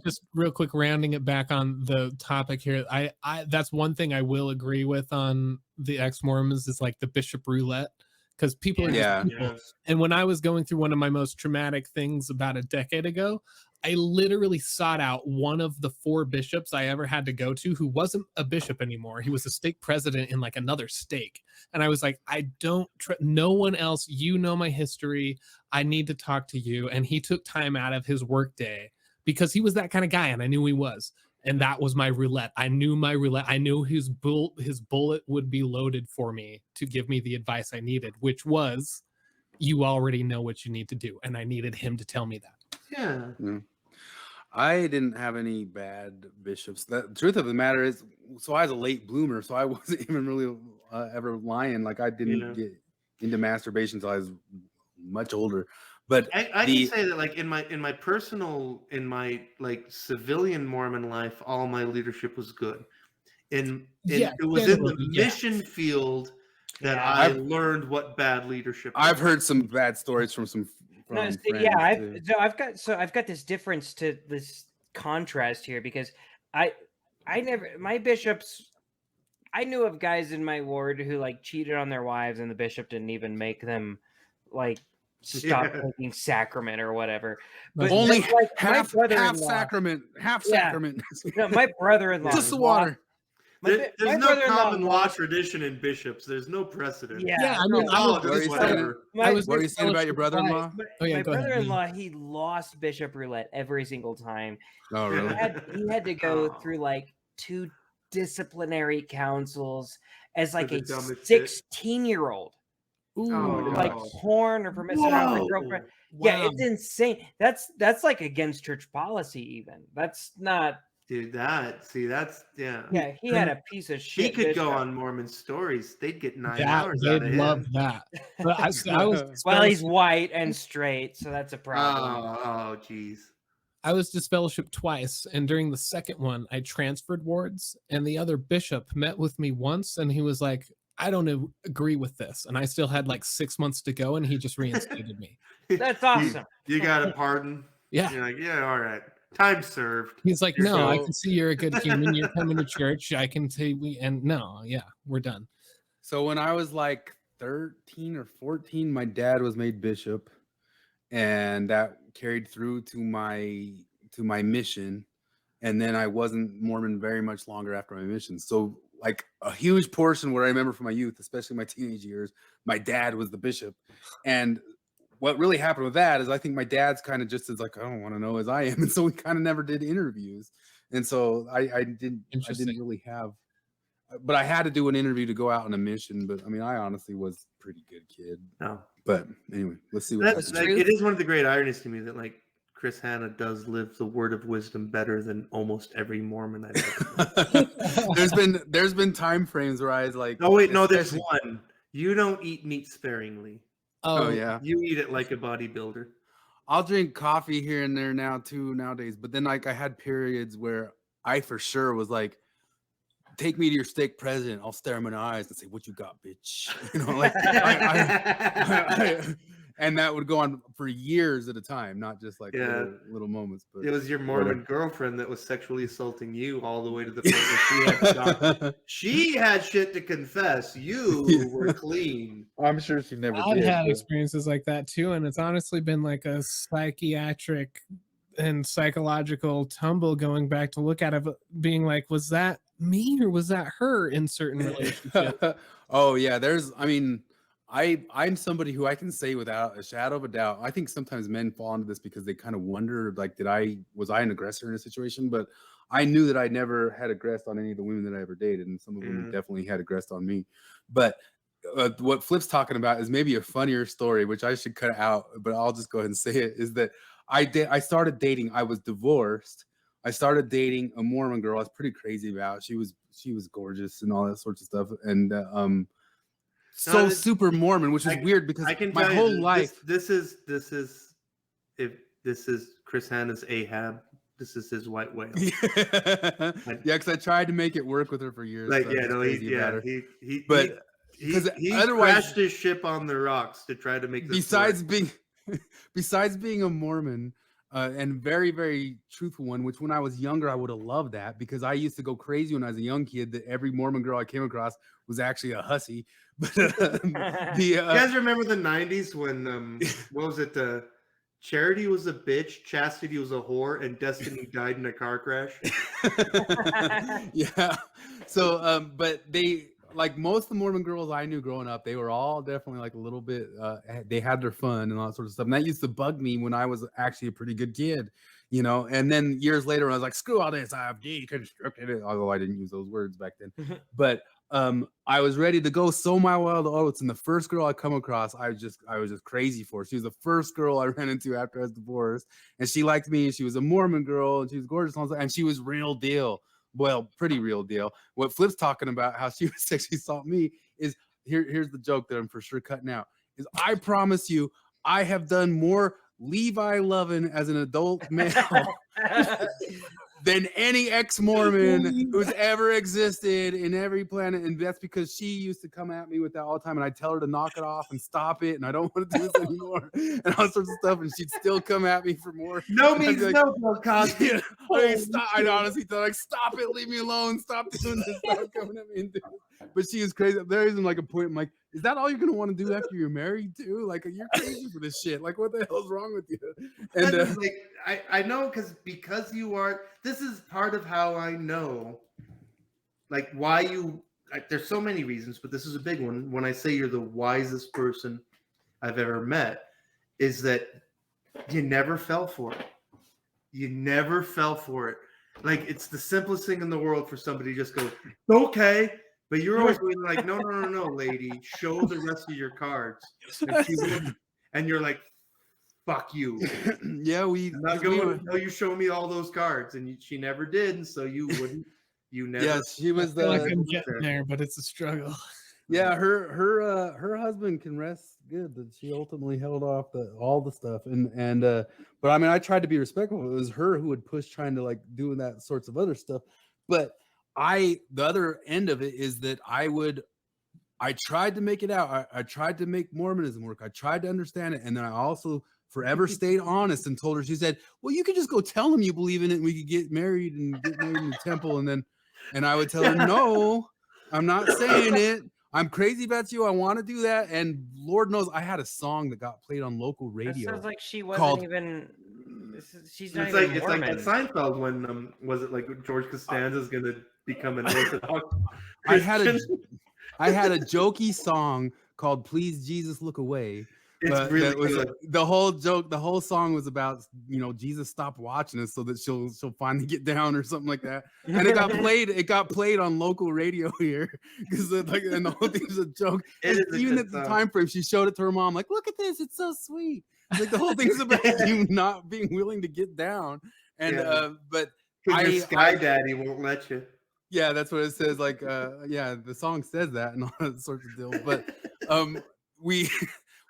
S3: just real quick, rounding it back on the topic here, I that's one thing I will agree with on the ex-Mormons is like the bishop roulette, because people are just people. And when I was going through one of my most traumatic things about a decade ago, I literally sought out one of the 4 bishops I ever had to go to who wasn't a bishop anymore. He was a stake president in like another stake. And I was like, I don't no one else, my history. I need to talk to you. And he took time out of his work day because he was that kind of guy. And I knew he was. And that was my roulette. I knew my roulette. I knew his bullet would be loaded for me to give me the advice I needed, which was, you already know what you need to do. And I needed him to tell me that.
S5: Yeah.
S4: I didn't have any bad bishops. The truth of the matter is, so I was a late bloomer, so I wasn't even really ever lying. Like, I didn't get into masturbation until I was much older. But
S5: I can say that, like, in my personal, like civilian Mormon life, all my leadership was good. It was in the mission field that I learned what bad leleadership was.
S4: I've heard some bad stories from some.
S7: I've got this difference to this contrast here, because my bishops, I knew of guys in my ward who like cheated on their wives, and the bishop didn't even make them like stop taking sacrament or whatever.
S4: But only like half sacrament.
S7: No, my brother-in-law,
S4: just the water.
S5: There's no common law tradition in bishops. There's no precedent.
S7: Yeah,
S3: I mean,
S5: whatever.
S4: What are you saying about your brother-in-law?
S7: My brother-in-law, he lost bishop roulette every single time.
S4: Oh, really?
S7: He had to go through like 2 disciplinary councils as like a 16-year-old.
S3: Ooh,
S7: like porn or for messing around with a girlfriend. Yeah, it's insane. That's like against church policy. Even that's not.
S5: Dude, yeah.
S7: Yeah, he had a piece of shit.
S5: He could go on Mormon Stories. They'd get 9 hours
S3: they'd
S5: out of
S3: love
S5: him.
S3: that. But I was
S7: well, he's white and straight, so that's a problem.
S5: Oh, geez.
S3: I was disfellowshipped twice, and during the second one, I transferred wards, and the other bishop met with me once, and he was like, I don't agree with this. And I still had like 6 months to go, and he just reinstated me.
S7: That's awesome.
S5: You got a pardon?
S3: Yeah.
S5: You're like, yeah, all right. Time served.
S3: He's like, no, I can see you're a good human. You're coming to church. I can tell you, and no, yeah, we're done.
S4: So when I was like 13 or 14, my dad was made bishop, and that carried through to my mission. And then I wasn't Mormon very much longer after my mission. So like a huge portion where I remember from my youth, especially my teenage years, my dad was the bishop. And what really happened with that is I think my dad's kind of just as like, I don't want to know as I am. And so we kind of never did interviews. And so I didn't really have, but I had to do an interview to go out on a mission. But I mean, I honestly was a pretty good kid.
S5: No.
S4: But anyway, let's see what happens.
S5: Like, it is one of the great ironies to me that like Chris Hanna does live the word of wisdom better than almost every Mormon I've ever met.
S4: there's been time frames where I was like,
S5: oh wait, no, there's one. You don't eat meat sparingly.
S4: Oh yeah,
S5: you eat it like a bodybuilder.
S4: I'll drink coffee here and there now too nowadays, but then like I had periods where I for sure was like, take me to your stake president. I'll stare him in the eyes and say, "What you got, bitch?" You know, like, and that would go on for years at a time, not just like little moments. But
S5: it was your Mormon girlfriend that was sexually assaulting you all the way to the point where she had shit to confess. You were clean.
S6: I'm sure she never
S3: I've
S6: did.
S3: had experiences like that too, and it's honestly been like a psychiatric and psychological tumble going back to look at it, being like, was that me or was that her in certain relationships?
S4: Oh yeah, I'm somebody who I can say without a shadow of a doubt. I think sometimes men fall into this because they kind of wonder, like, was I an aggressor in a situation? But I knew that I never had aggressed on any of the women that I ever dated, and some of them definitely had aggressed on me. But what Flip's talking about is maybe a funnier story, which I should cut out, but I'll just go ahead and say it. Is that I started dating. I was divorced. I started dating a Mormon girl I was pretty crazy about. She was gorgeous and all that sorts of stuff, and super Mormon, which is weird because my whole life.
S5: This is Chris Hanna's Ahab. This is his white whale.
S4: Yeah, because I tried to make it work with her for years.
S5: Like, he crashed his ship on the rocks to try to make this
S4: besides being a Mormon and very, very truthful one, which when I was younger I would have loved that, because I used to go crazy when I was a young kid that every Mormon girl I came across was actually a hussy. But you
S5: guys remember the 90s when what was it, Charity was a bitch, Chastity was a whore, and Destiny died in a car crash?
S4: Yeah. So but they, like most of the Mormon girls I knew growing up, they were all definitely like a little bit, they had their fun and all that sort of stuff. And that used to bug me when I was actually a pretty good kid, you know. And then years later, I was like, screw all this, I've deconstructed it, although I didn't use those words back then. But I was ready to go sow my wild oats. And the first girl I come across, I was just crazy for. She was the first girl I ran into after I was divorced. And she liked me, and she was a Mormon girl, and she was gorgeous, and she was real deal. Well, pretty real deal. What Flip's talking about, how she was sexually assaulting me, is here's the joke that I'm for sure cutting out. Is I promise you, I have done more Levi loving as an adult male than any ex-Mormon who's ever existed in every planet. And that's because she used to come at me with that all the time, and I'd tell her to knock it off and stop it, and I don't want to do this anymore, and all sorts of stuff, and she'd still come at me for more.
S5: No means like, no, Cosby.
S4: Yeah, I honestly thought, like, stop it, leave me alone, stop doing this, stop coming at me and doing this. But she was crazy. There isn't like a point, I'm like, is that all you're gonna want to do after you're married too? Like, you're crazy for this shit. Like, what the hell's wrong with you? And
S5: like, I know because you are. This is part of how I know, like, why you. There's so many reasons, but this is a big one. When I say you're the wisest person I've ever met, is that you never fell for it. You never fell for it. Like, it's the simplest thing in the world for somebody to just go, okay, But you're always being like, no, lady, show the rest of your cards. And she wouldn't. And you're like, fuck you.
S4: Yeah,
S5: I'm not going until you show me all those cards. And she never did. And so you wouldn't. You never.
S4: Yes, she was
S3: I feel like I'm getting there, but it's a struggle.
S4: Yeah, her husband can rest good that she ultimately held off all the stuff and but I mean I tried to be respectful. It was her who would push trying to like doing that sorts of other stuff. But the other end of it is that I tried to make it out. I tried to make Mormonism work. I tried to understand it, and then I also forever stayed honest and told her. She said, "Well, you could just go tell him you believe in it, and we could get married in the temple." And I would tell her, "No, I'm not saying it. I'm crazy about you. I want to do that." And Lord knows, I had a song that got played on local radio.
S7: That sounds like she wasn't even. She's not even
S5: it's
S7: Mormon.
S5: like in Seinfeld when was it like George Costanza's gonna become an Orthodox
S4: Christian? I had a jokey song called "Please Jesus Look Away."
S5: It's really good.
S4: The whole joke, the whole song was about, Jesus stopped watching us so that she'll finally get down or something like that. And it got played on local radio here because and the whole thing was a joke. Even at the time frame, she showed it to her mom, like, look at this, it's so sweet. Like the whole thing's about you not being willing to get down. And but
S5: your Sky Daddy won't let you.
S4: Yeah, that's what it says. Like, the song says that and all that sorts of deal. But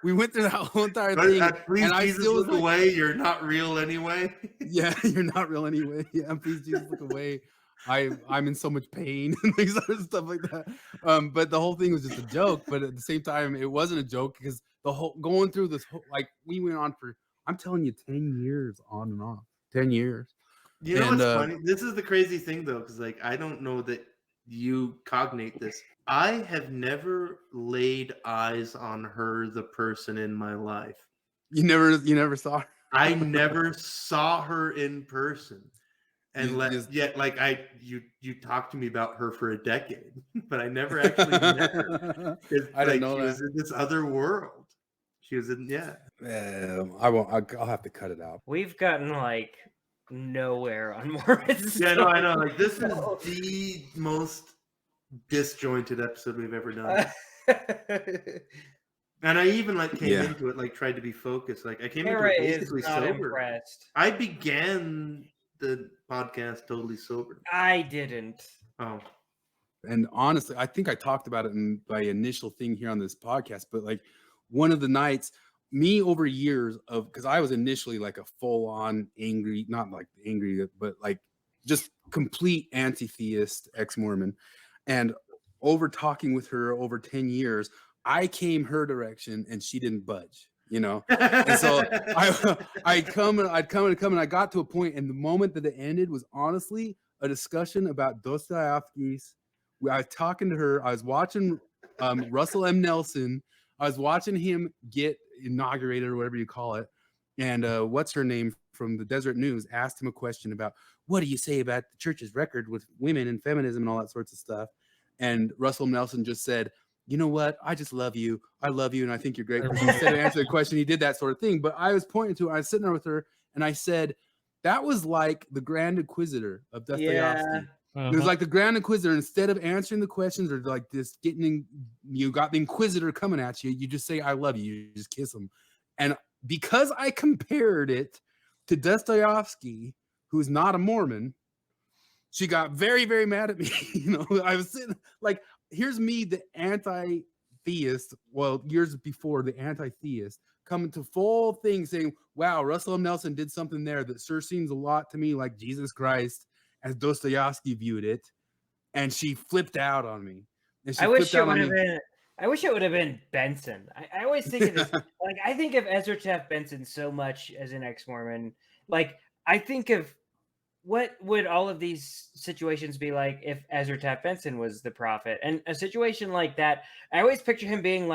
S4: we went through that whole entire thing.
S5: Please,
S4: and
S5: Jesus, look away. You're not real anyway.
S4: Yeah, you're not real anyway. Yeah, please, Jesus, look away. I'm in so much pain and things other stuff like that. But the whole thing was just a joke. But at the same time, it wasn't a joke because going through this whole, we went on for, I'm telling you, 10 years on and off. 10 years.
S5: You know what's funny? This is the crazy thing though, because I don't know that you cognate this. I have never laid eyes on her, the person in my life.
S4: You never saw her?
S5: I never saw her in person. And you talked to me about her for a decade, but I never actually met her.
S4: I didn't know
S5: she was in this other world. She was in
S4: I won't. I'll have to cut it out.
S7: We've gotten nowhere on Mormons.
S5: Yeah, no, I know. Like this is the most disjointed episode we've ever done. And I even came into it tried to be focused. I came into it basically sober.
S7: Impressed.
S5: I began the podcast totally sober.
S7: I didn't.
S5: Oh.
S4: And honestly, I think I talked about it in my initial thing here on this podcast, but one of the nights, me over years of, because I was initially a full-on angry, not angry, but just complete anti-theist ex-Mormon. And over talking with her over 10 years, I came her direction and she didn't budge, And so I'd come and I got to a point, and the moment that it ended was honestly a discussion about Dostoevsky's. I was talking to her. I was watching Russell M. Nelson. I was watching him get inaugurated or whatever you call it. And what's her name from the Desert News asked him a question about, what do you say about the church's record with women and feminism and all that sorts of stuff? And Russell Nelson just said, you know what? I just love you. I love you. And I think you're great. Instead of answering the question, he did that sort of thing. But I was pointing to her. I was sitting there with her and I said, that was like the Grand Inquisitor of Dostoevsky.
S7: Yeah.
S4: It was like the Grand Inquisitor. Instead of answering the questions or this you got the Inquisitor coming at you, you just say, I love you. You just kiss him. And because I compared it to Dostoevsky, who's not a Mormon, she got very, very mad at me. I was sitting here's me, the anti-theist, years before the anti-theist, coming to full thing saying, wow, Russell M. Nelson did something there that sure seems a lot to me like Jesus Christ as Dostoevsky viewed it. And she flipped out on me.
S7: I wish it would have been Benson. I always think of this. I think of Ezra Taft Benson so much as an ex-Mormon. I think of what would all of these situations be like if Ezra Taft Benson was the prophet? And a situation like that, I always picture him being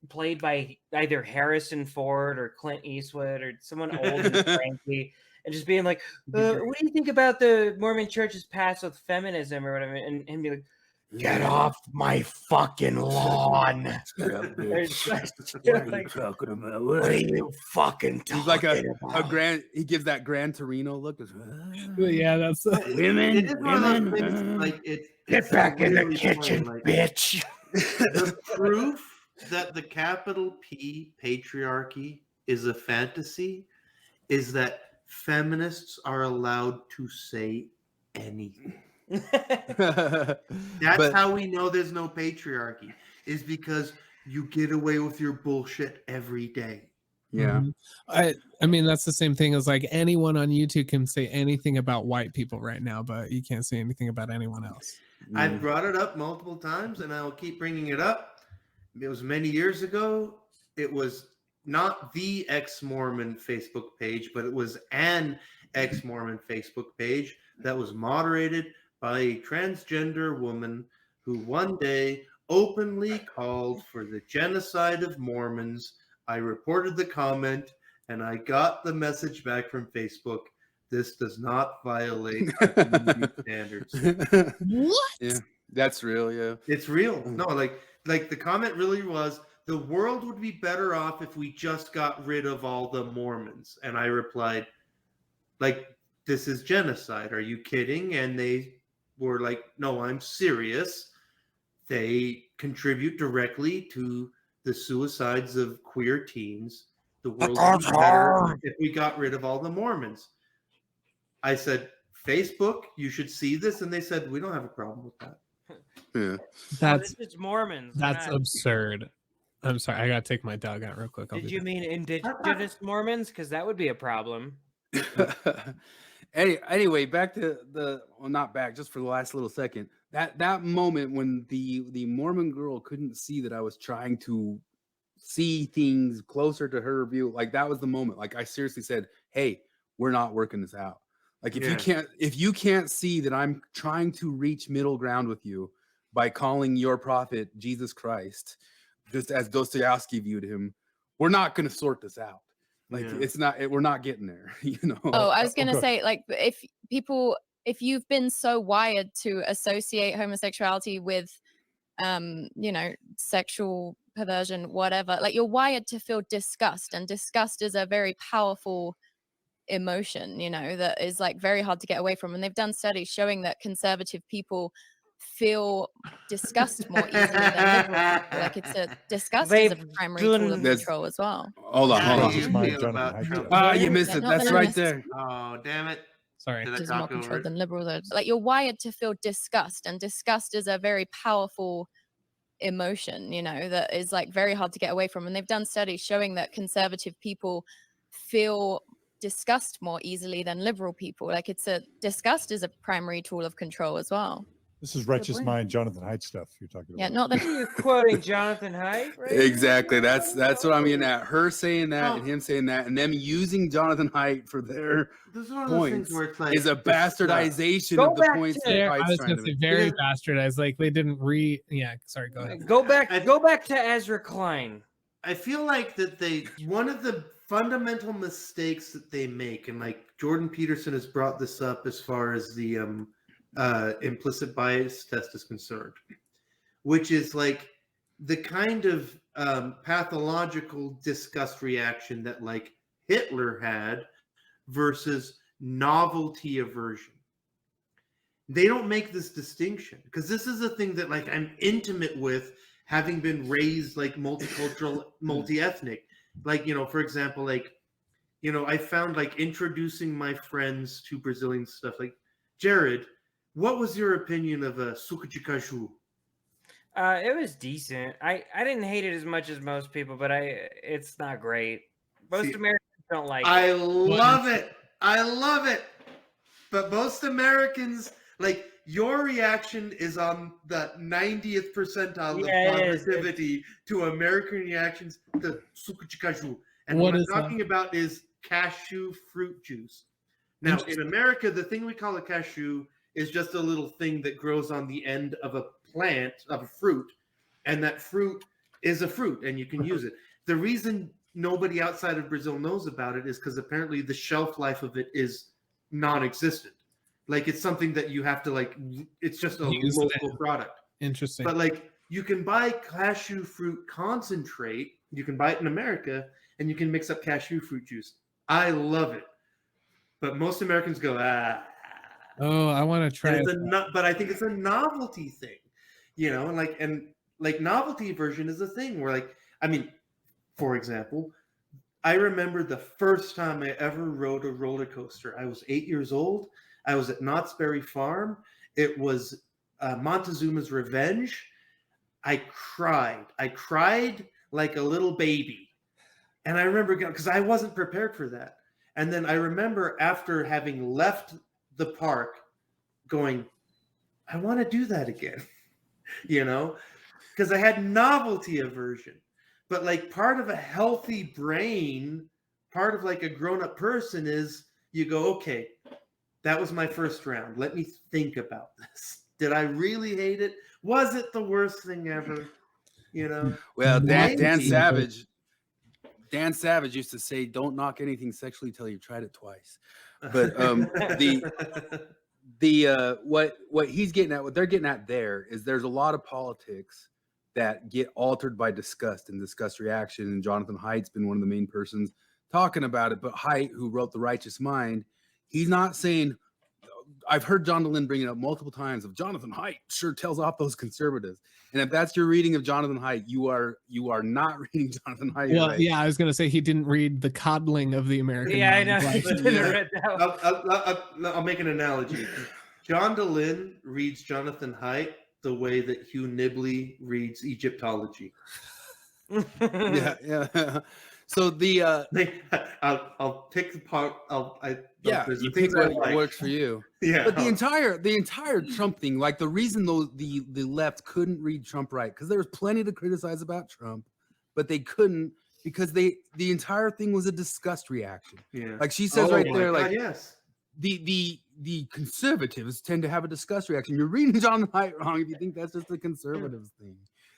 S7: played by either Harrison Ford or Clint Eastwood or someone old and cranky, and just being like, what do you think about the Mormon Church's past with feminism or whatever? And be like,
S8: Get off my fucking lawn.
S4: What are you talking about?
S8: What are you fucking talking
S4: He's like a
S8: about?
S4: grand. He gives that Gran Torino look.
S3: Yeah, that's
S8: Women,
S5: It is one of those
S8: women.
S5: things, like it's
S8: Get back in the
S5: really
S8: kitchen,
S5: funny, like,
S8: bitch.
S5: the proof that the capital P patriarchy is a fantasy is that feminists are allowed to say anything. That's how we know there's no patriarchy, is because you get away with your bullshit every day.
S4: Yeah.
S3: I mean, that's the same thing as like anyone on YouTube can say anything about white people right now, but you can't say anything about anyone else.
S5: I've brought it up multiple times and I will keep bringing it up. It was many years ago. It was not the ex-Mormon Facebook page, but it was an ex-Mormon Facebook page that was moderated by a transgender woman who one day openly called for the genocide of Mormons. I reported the comment and I got the message back from Facebook. This does not violate our community standards.
S3: What?
S4: Yeah, that's real. Yeah,
S5: It's real. No, like the comment really was, the world would be better off if we just got rid of all the Mormons. And I replied, like, this is genocide. Are you kidding? And they were like, no, I'm serious. They contribute directly to the suicides of queer teens. The world would be better if we got rid of all the Mormons. I said, Facebook, you should see this. And they said, we don't have a problem with that.
S4: yeah.
S3: That's
S7: It's Mormons.
S3: that's absurd. I'm sorry, I gotta take my dog out real quick.
S7: Did you mean indigenous Mormons? Because that would be a problem.
S4: Anyway, back to not back, just for the last little second. That moment when the Mormon girl couldn't see that I was trying to see things closer to her view, like that was the moment. Like I seriously said, "Hey, we're not working this out." Like if you can't see that I'm trying to reach middle ground with you by calling your prophet Jesus Christ, just as Dostoevsky viewed him, we're not going to sort this out. Like we're not getting there, you know.
S9: Oh, I was gonna say, like, if you've been so wired to associate homosexuality with, sexual perversion, whatever, like you're wired to feel disgust, and disgust is a very powerful emotion, that is like very hard to get away from. And they've done studies showing that conservative people feel disgust more easily than liberal people. Like disgust is a primary tool of control as well.
S4: Hold on. You missed it. That's right there.
S5: Oh, damn it.
S3: Sorry.
S9: There's more control than liberals. Like you're wired to feel disgust, and disgust is a very powerful emotion, that is like very hard to get away from. And they've done studies showing that conservative people feel disgust more easily than liberal people. Like disgust is a primary tool of control as well.
S10: This is Righteous Mind, Jonathan Haidt stuff you're talking about.
S9: Yeah, not that
S7: you're quoting Jonathan Haidt, right?
S4: Exactly. That's what I'm getting at. Her saying that and him saying that, and them using Jonathan Haidt for their points is a bastardization of the points that
S3: I was going to say very bastardized. Like they didn't sorry, go ahead.
S7: Go back to Ezra Klein.
S5: I feel like that one of the fundamental mistakes that they make, and like Jordan Peterson has brought this up as far as the implicit bias test is concerned, which is like the kind of pathological disgust reaction that like Hitler had versus novelty aversion. They don't make this distinction because this is a thing that like I'm intimate with, having been raised like multicultural, multi-ethnic. Like, for example, like, I found like introducing my friends to Brazilian stuff. Like, Jared, what was your opinion of a suco de caju?
S7: It was decent. I didn't hate it as much as most people, but it's not great. Most Americans don't like it.
S5: I love it. I love it. But most Americans, like, your reaction is on the 90th percentile of positivity to American reactions to suco de caju. And what I'm talking about is cashew fruit juice. Now, in America, the thing we call a cashew is just a little thing that grows on the end of a plant, of a fruit, and that fruit is a fruit, and you can use it. The reason nobody outside of Brazil knows about it is because apparently the shelf life of it is non-existent. Like, it's something that you have to, like, it's just a local product.
S3: Interesting.
S5: But like, you can buy cashew fruit concentrate. You can buy it in America, and you can mix up cashew fruit juice. I love it, but most Americans go, ah.
S3: Oh, I want to try it.
S5: But I think it's a novelty thing, you know, and novelty version is a thing where, like, I mean, for example, I remember the first time I ever rode a roller coaster. I was 8 years old. I was at Knott's Berry Farm. It was Montezuma's Revenge. I cried. I cried like a little baby. And I remember, because I wasn't prepared for that. And then I remember after having left the park going, I want to do that again, you know, because I had novelty aversion. But like, part of a healthy brain, part of like a grown-up person is you go, okay, that was my first round. Let me think about this. Did I really hate it? Was it the worst thing ever? You know?
S4: Well, Dan Savage used to say, don't knock anything sexually till you've tried it twice. But what he's getting at, what they're getting at there is there's a lot of politics that get altered by disgust and disgust reaction. And Jonathan Haidt's been one of the main persons talking about it. But Haidt, who wrote The Righteous Mind, he's not saying, I've heard John DeLynn bring it up multiple times, of Jonathan Haidt sure tells off those conservatives. And if that's your reading of Jonathan Haidt, you are not reading Jonathan Haidt.
S3: Well,
S4: right.
S3: yeah, I was going to say he didn't read The Coddling of the American
S7: Yeah,
S3: Mind.
S7: I know. He didn't read that one.
S5: I'll make an analogy. John DeLynn reads Jonathan Haidt the way that Hugh Nibley reads Egyptology.
S4: yeah. So
S5: I'll pick the part.
S4: You pick what works for you.
S5: Yeah.
S4: But the entire Trump thing, like the reason the left couldn't read Trump right, because there was plenty to criticize about Trump, but they couldn't because the entire thing was a disgust reaction.
S5: Yeah.
S4: Like she says right there,
S5: God,
S4: like
S5: yes.
S4: The conservatives tend to have a disgust reaction. You're reading John Haidt wrong if you think that's just the conservatives thing.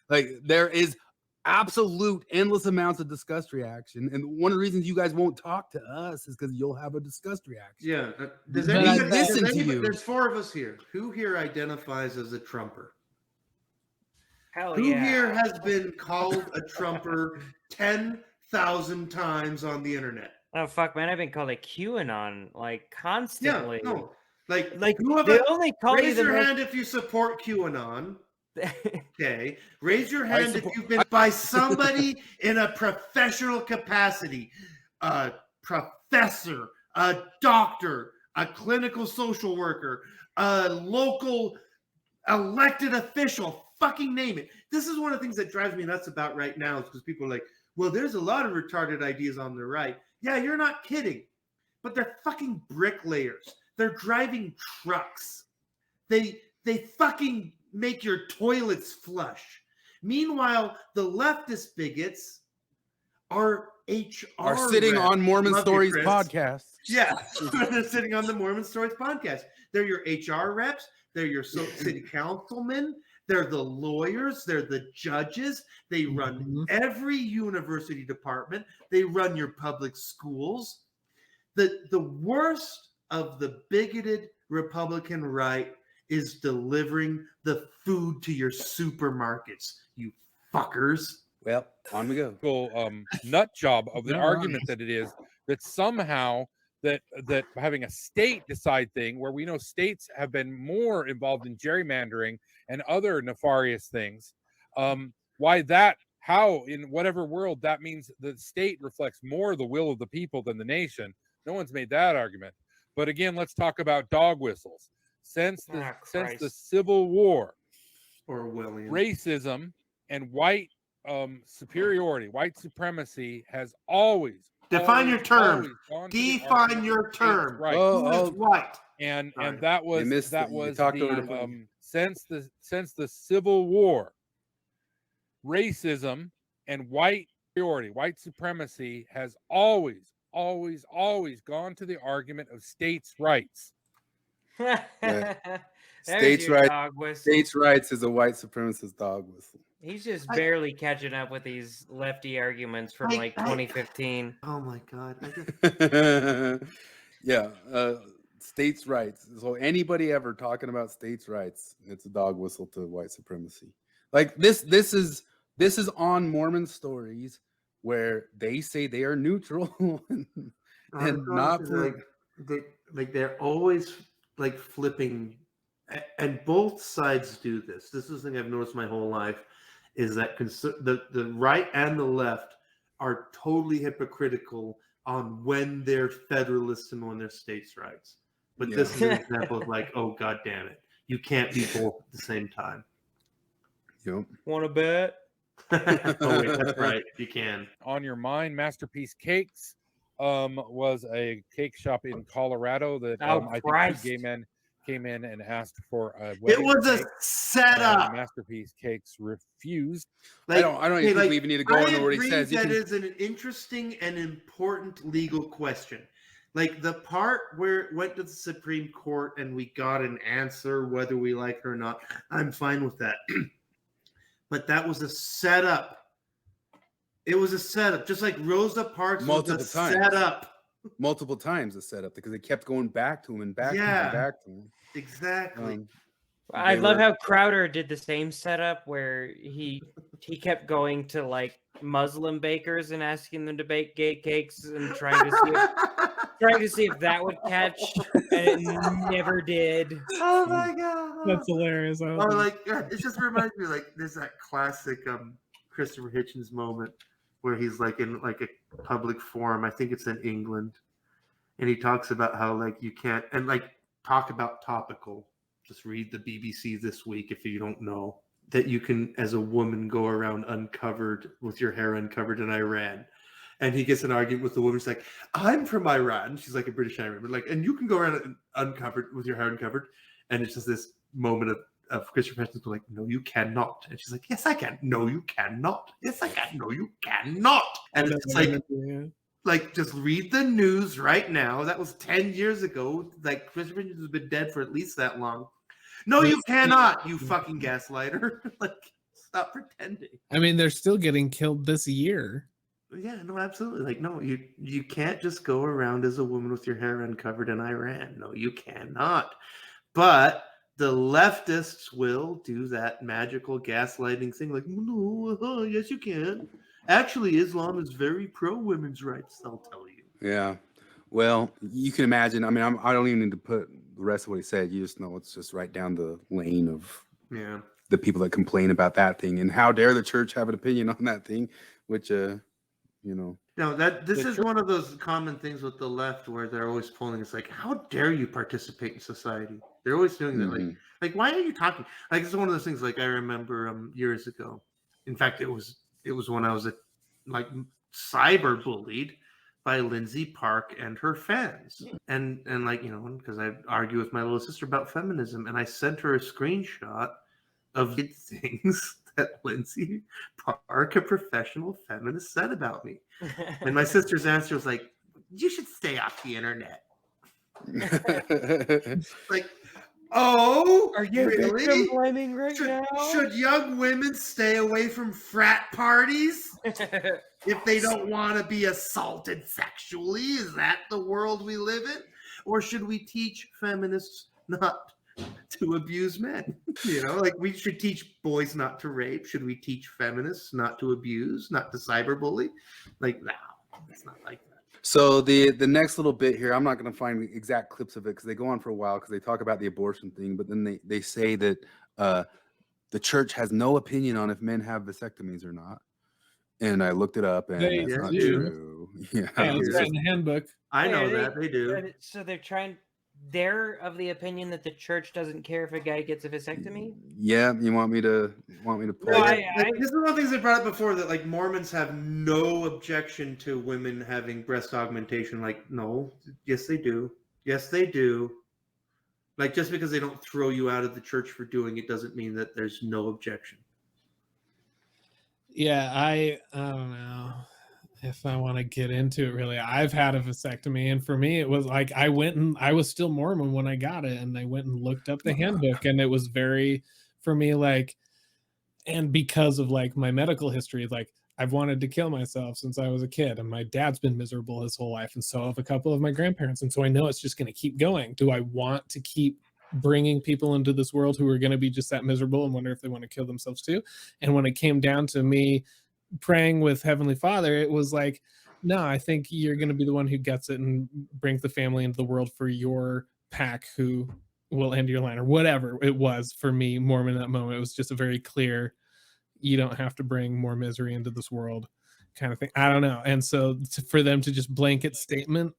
S4: Like there is absolute endless amounts of disgust reaction, and one of the reasons you guys won't talk to us is because you'll have a disgust reaction.
S5: Yeah.
S4: Listen to you.
S5: There's four of us here. Who here identifies as a Trumper?
S7: Hell
S5: Who
S7: yeah.
S5: here has been called a Trumper 10,000 times on the internet?
S7: Oh fuck, man! I've been called a QAnon like constantly.
S5: Yeah, no. Like
S7: they only call
S5: raise
S7: me
S5: your hand if you support QAnon. Okay, raise your hand if you've been by somebody in a professional capacity, a professor, a doctor, a clinical social worker, a local elected official. Fucking name it. This is one of the things that drives me nuts about right now, is because people are like, well, there's a lot of retarded ideas on the right. Yeah, you're not kidding. But they're fucking bricklayers. They're driving trucks. They fucking make your toilets flush. Meanwhile, the leftist bigots are
S4: sitting on Mormon Stories podcast.
S5: Yeah, they're sitting on the Mormon Stories podcast. They're your HR reps. They're your city councilmen. They're the lawyers. They're the judges. They run every university department. They run your public schools. The worst of the bigoted Republican right is delivering the food to your supermarkets, you fuckers.
S4: Well, on we go.
S6: Nut job of the argument that it is that somehow that having a state decide thing, where we know states have been more involved in gerrymandering and other nefarious things, how in whatever world that means the state reflects more the will of the people than the nation. No one's made that argument. But again, let's talk about dog whistles. Since the Civil War,
S5: Orwellian
S6: racism and white superiority, white supremacy has always
S5: define your term. Define your term.
S6: Right.
S5: Who is white?
S6: And that was since the Civil War, racism and white superiority, white supremacy has always gone to the argument of states' rights.
S4: States' rights is a white supremacist dog whistle.
S7: He's just barely catching up with these lefty arguments from 2015.
S5: Oh my god!
S4: Yeah. States' rights. So anybody ever talking about states' rights, it's a dog whistle to white supremacy. Like this is on Mormon Stories, where they say they are neutral and not
S5: they're always like flipping, and both sides do this. This is the thing I've noticed my whole life, is that the right and the left are totally hypocritical on when they're federalists and when they're states' rights. But this is an example of like, oh god damn it, you can't be both at the same time.
S4: Yep.
S7: Want to bet?
S5: Oh wait, that's right, you can.
S6: On Your Mind, Masterpiece Cakes was a cake shop in Colorado that I think two gay men came in and asked for a wedding.
S5: It was a
S6: cake.
S5: setup.
S6: Masterpiece Cakes refused.
S4: Like, I don't even think we even need to go into what he says.
S5: That is an interesting and important legal question. Like the part where it went to the Supreme Court and we got an answer whether we like it or not, I'm fine with that. But that was a setup. It was a setup, just like Rosa Parks was a setup.
S4: Multiple times a setup, because they kept going back to him and back to him and back to him.
S5: Exactly.
S7: I love how Crowder did the same setup where he kept going to like Muslim bakers and asking them to bake gay cakes and trying to see if that would catch, and it never did.
S5: Oh my god,
S3: that's hilarious.
S5: Or like, it just reminds me, like there's that classic Christopher Hitchens moment where he's like in like a public forum. I think it's in England, and he talks about how like you can't, and like talk about topical. Just read the BBC this week if you don't know that you can, as a woman, go around uncovered with your hair uncovered in Iran. And he gets an argument with the woman. She's like, I'm from Iran. She's like a British Iranian. Like, and you can go around uncovered with your hair uncovered. And it's just this moment of Christopher Hitchens like, no, you cannot. And she's like, yes, I can. No, you cannot. Yes, I can. No, you cannot. And it's like, just read the news right now. That was 10 years ago. Like, Christopher Hitchens has been dead for at least that long. No, you cannot, you fucking gaslighter. Like, stop pretending.
S3: I mean, they're still getting killed this year.
S5: Yeah, no, absolutely. Like, no, you can't just go around as a woman with your hair uncovered in Iran. No, you cannot. But the leftists will do that magical gaslighting thing. Like, no, yes, you can. Actually, Islam is very pro women's rights. I'll tell you.
S4: Yeah. Well, you can imagine. I mean, I don't even need to put the rest of what he said. You just know it's just right down the lane of the people that complain about that thing, and how dare the church have an opinion on that thing, which you know.
S5: No, this is one of those common things with the left where they're always pulling. It's like, how dare you participate in society? They're always doing that. Like, why are you talking? Like, it's one of those things. Like, I remember years ago. In fact, it was when I was cyber bullied by Lindsay Park and her fans. And like, because I argue with my little sister about feminism, and I sent her a screenshot of things that Lindsay Park, a professional feminist, said about me. And my sister's answer was like, you should stay off the internet. Like, oh,
S7: are you
S5: really?
S7: Blaming right now?
S5: Should young women stay away from frat parties if they don't want to be assaulted sexually? Is that the world we live in? Or should we teach feminists not to abuse men? Like, we should teach boys not to rape. Should we teach feminists not to abuse, not to cyberbully? Like, no, it's not like that.
S4: So the next little bit here, I'm not going to find exact clips of it because they go on for a while because they talk about the abortion thing, but then they say that the church has no opinion on if men have vasectomies or not. And I looked it up, and that's not true. Yeah,
S3: it's in the handbook.
S5: I know that they do.
S7: So they're of the opinion that the church doesn't care if a guy gets a vasectomy.
S4: Yeah, you want me to pull
S5: this is one of the things I brought up before, that like Mormons have no objection to women having breast augmentation. Like, no, yes they do. Yes they do. Like, just because they don't throw you out of the church for doing it doesn't mean that there's no objection.
S3: Yeah, I don't know if I want to get into it really. I've had a vasectomy, and for me it was like I was still Mormon when I got it, and I went and looked up the handbook, and it was very, for me, like, and because of like my medical history, like I've wanted to kill myself since I was a kid, and my dad's been miserable his whole life, and so have a couple of my grandparents, and so I know it's just going to keep going. Do I want to keep bringing people into this world who are going to be just that miserable and wonder if they want to kill themselves too? And when it came down to me praying with Heavenly Father, it was like, no, I think you're going to be the one who gets it and brings the family into the world for your pack who will end your line, or whatever it was for me. Mormon, that moment, it was just a very clear, you don't have to bring more misery into this world kind of thing. I don't know. And so for them to just blanket statement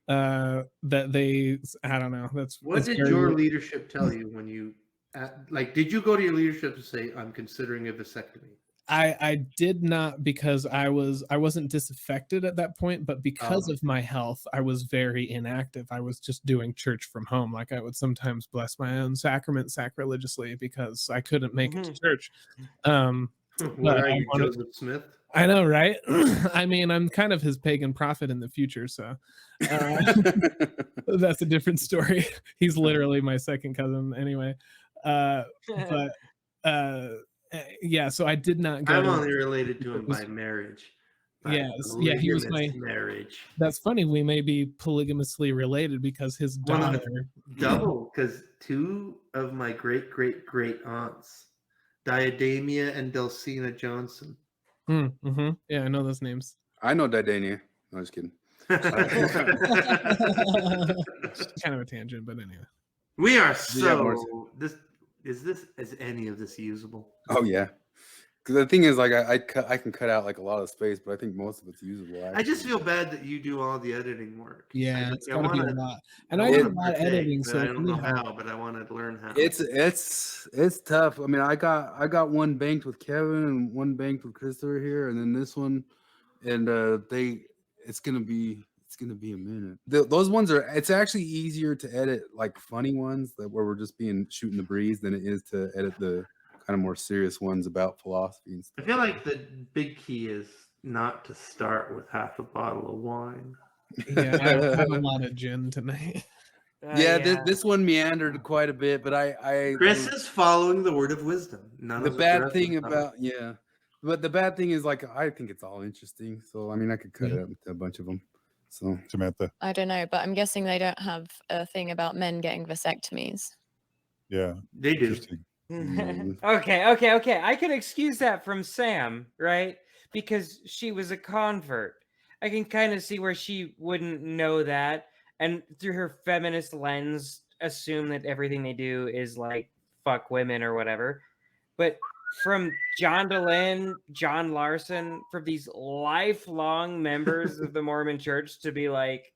S3: that they, I don't know.
S5: What did your leadership tell you when you, did you go to your leadership to say, I'm considering a vasectomy?
S3: I did not, because I wasn't disaffected at that point, but because of my health, I was very inactive. I was just doing church from home. Like, I would sometimes bless my own sacrament sacrilegiously because I couldn't make it to church.
S5: What are you, Joseph Smith?
S3: I know, right? I mean, I'm kind of his pagan prophet in the future, so that's a different story. He's literally my second cousin anyway. Yeah, so I did not go.
S5: I'm only related to him by marriage.
S3: Yes, yeah, he was my
S5: marriage.
S3: That's funny. We may be polygamously related because his daughter.
S5: Double, because two of my great aunts, Diademia and Delsina Johnson.
S3: Mm-hmm. Yeah, I know those names.
S4: I know Diademia. No, just kidding.
S3: Kind of a tangent, but anyway.
S5: We are so is any of this usable?
S4: Oh yeah, because the thing is, like, I can cut out like a lot of space, but I think most of it's usable. Actually.
S5: I just feel bad that you do all the editing work.
S3: Yeah, it's gotta be a lot, and I do a lot of editing, so
S5: I don't know how, but I want to learn how.
S4: It's tough. I mean, I got one banked with Kevin and one banked with Christopher here, and then this one, and it's gonna be a minute. Those ones are. It's actually easier to edit like funny ones where we're just shooting the breeze than it is to edit the kind of more serious ones about philosophy and stuff.
S5: I feel like the big key is not to start with half a bottle of wine.
S3: Yeah, I have a lot of gin tonight.
S4: This one meandered quite a bit, but
S5: Chris is following the word of wisdom.
S4: But the bad thing is, like, I think it's all interesting. So I mean, I could cut it up into a bunch of them. So
S10: Samantha.
S9: I don't know, but I'm guessing they don't have a thing about men getting vasectomies.
S10: Yeah,
S5: they do.
S7: Okay. I can excuse that from Sam, right? Because she was a convert. I can kind of see where she wouldn't know that, and through her feminist lens, assume that everything they do is like fuck women or whatever. But from John DeLynn, John Larsen, from these lifelong members of the Mormon Church to be like,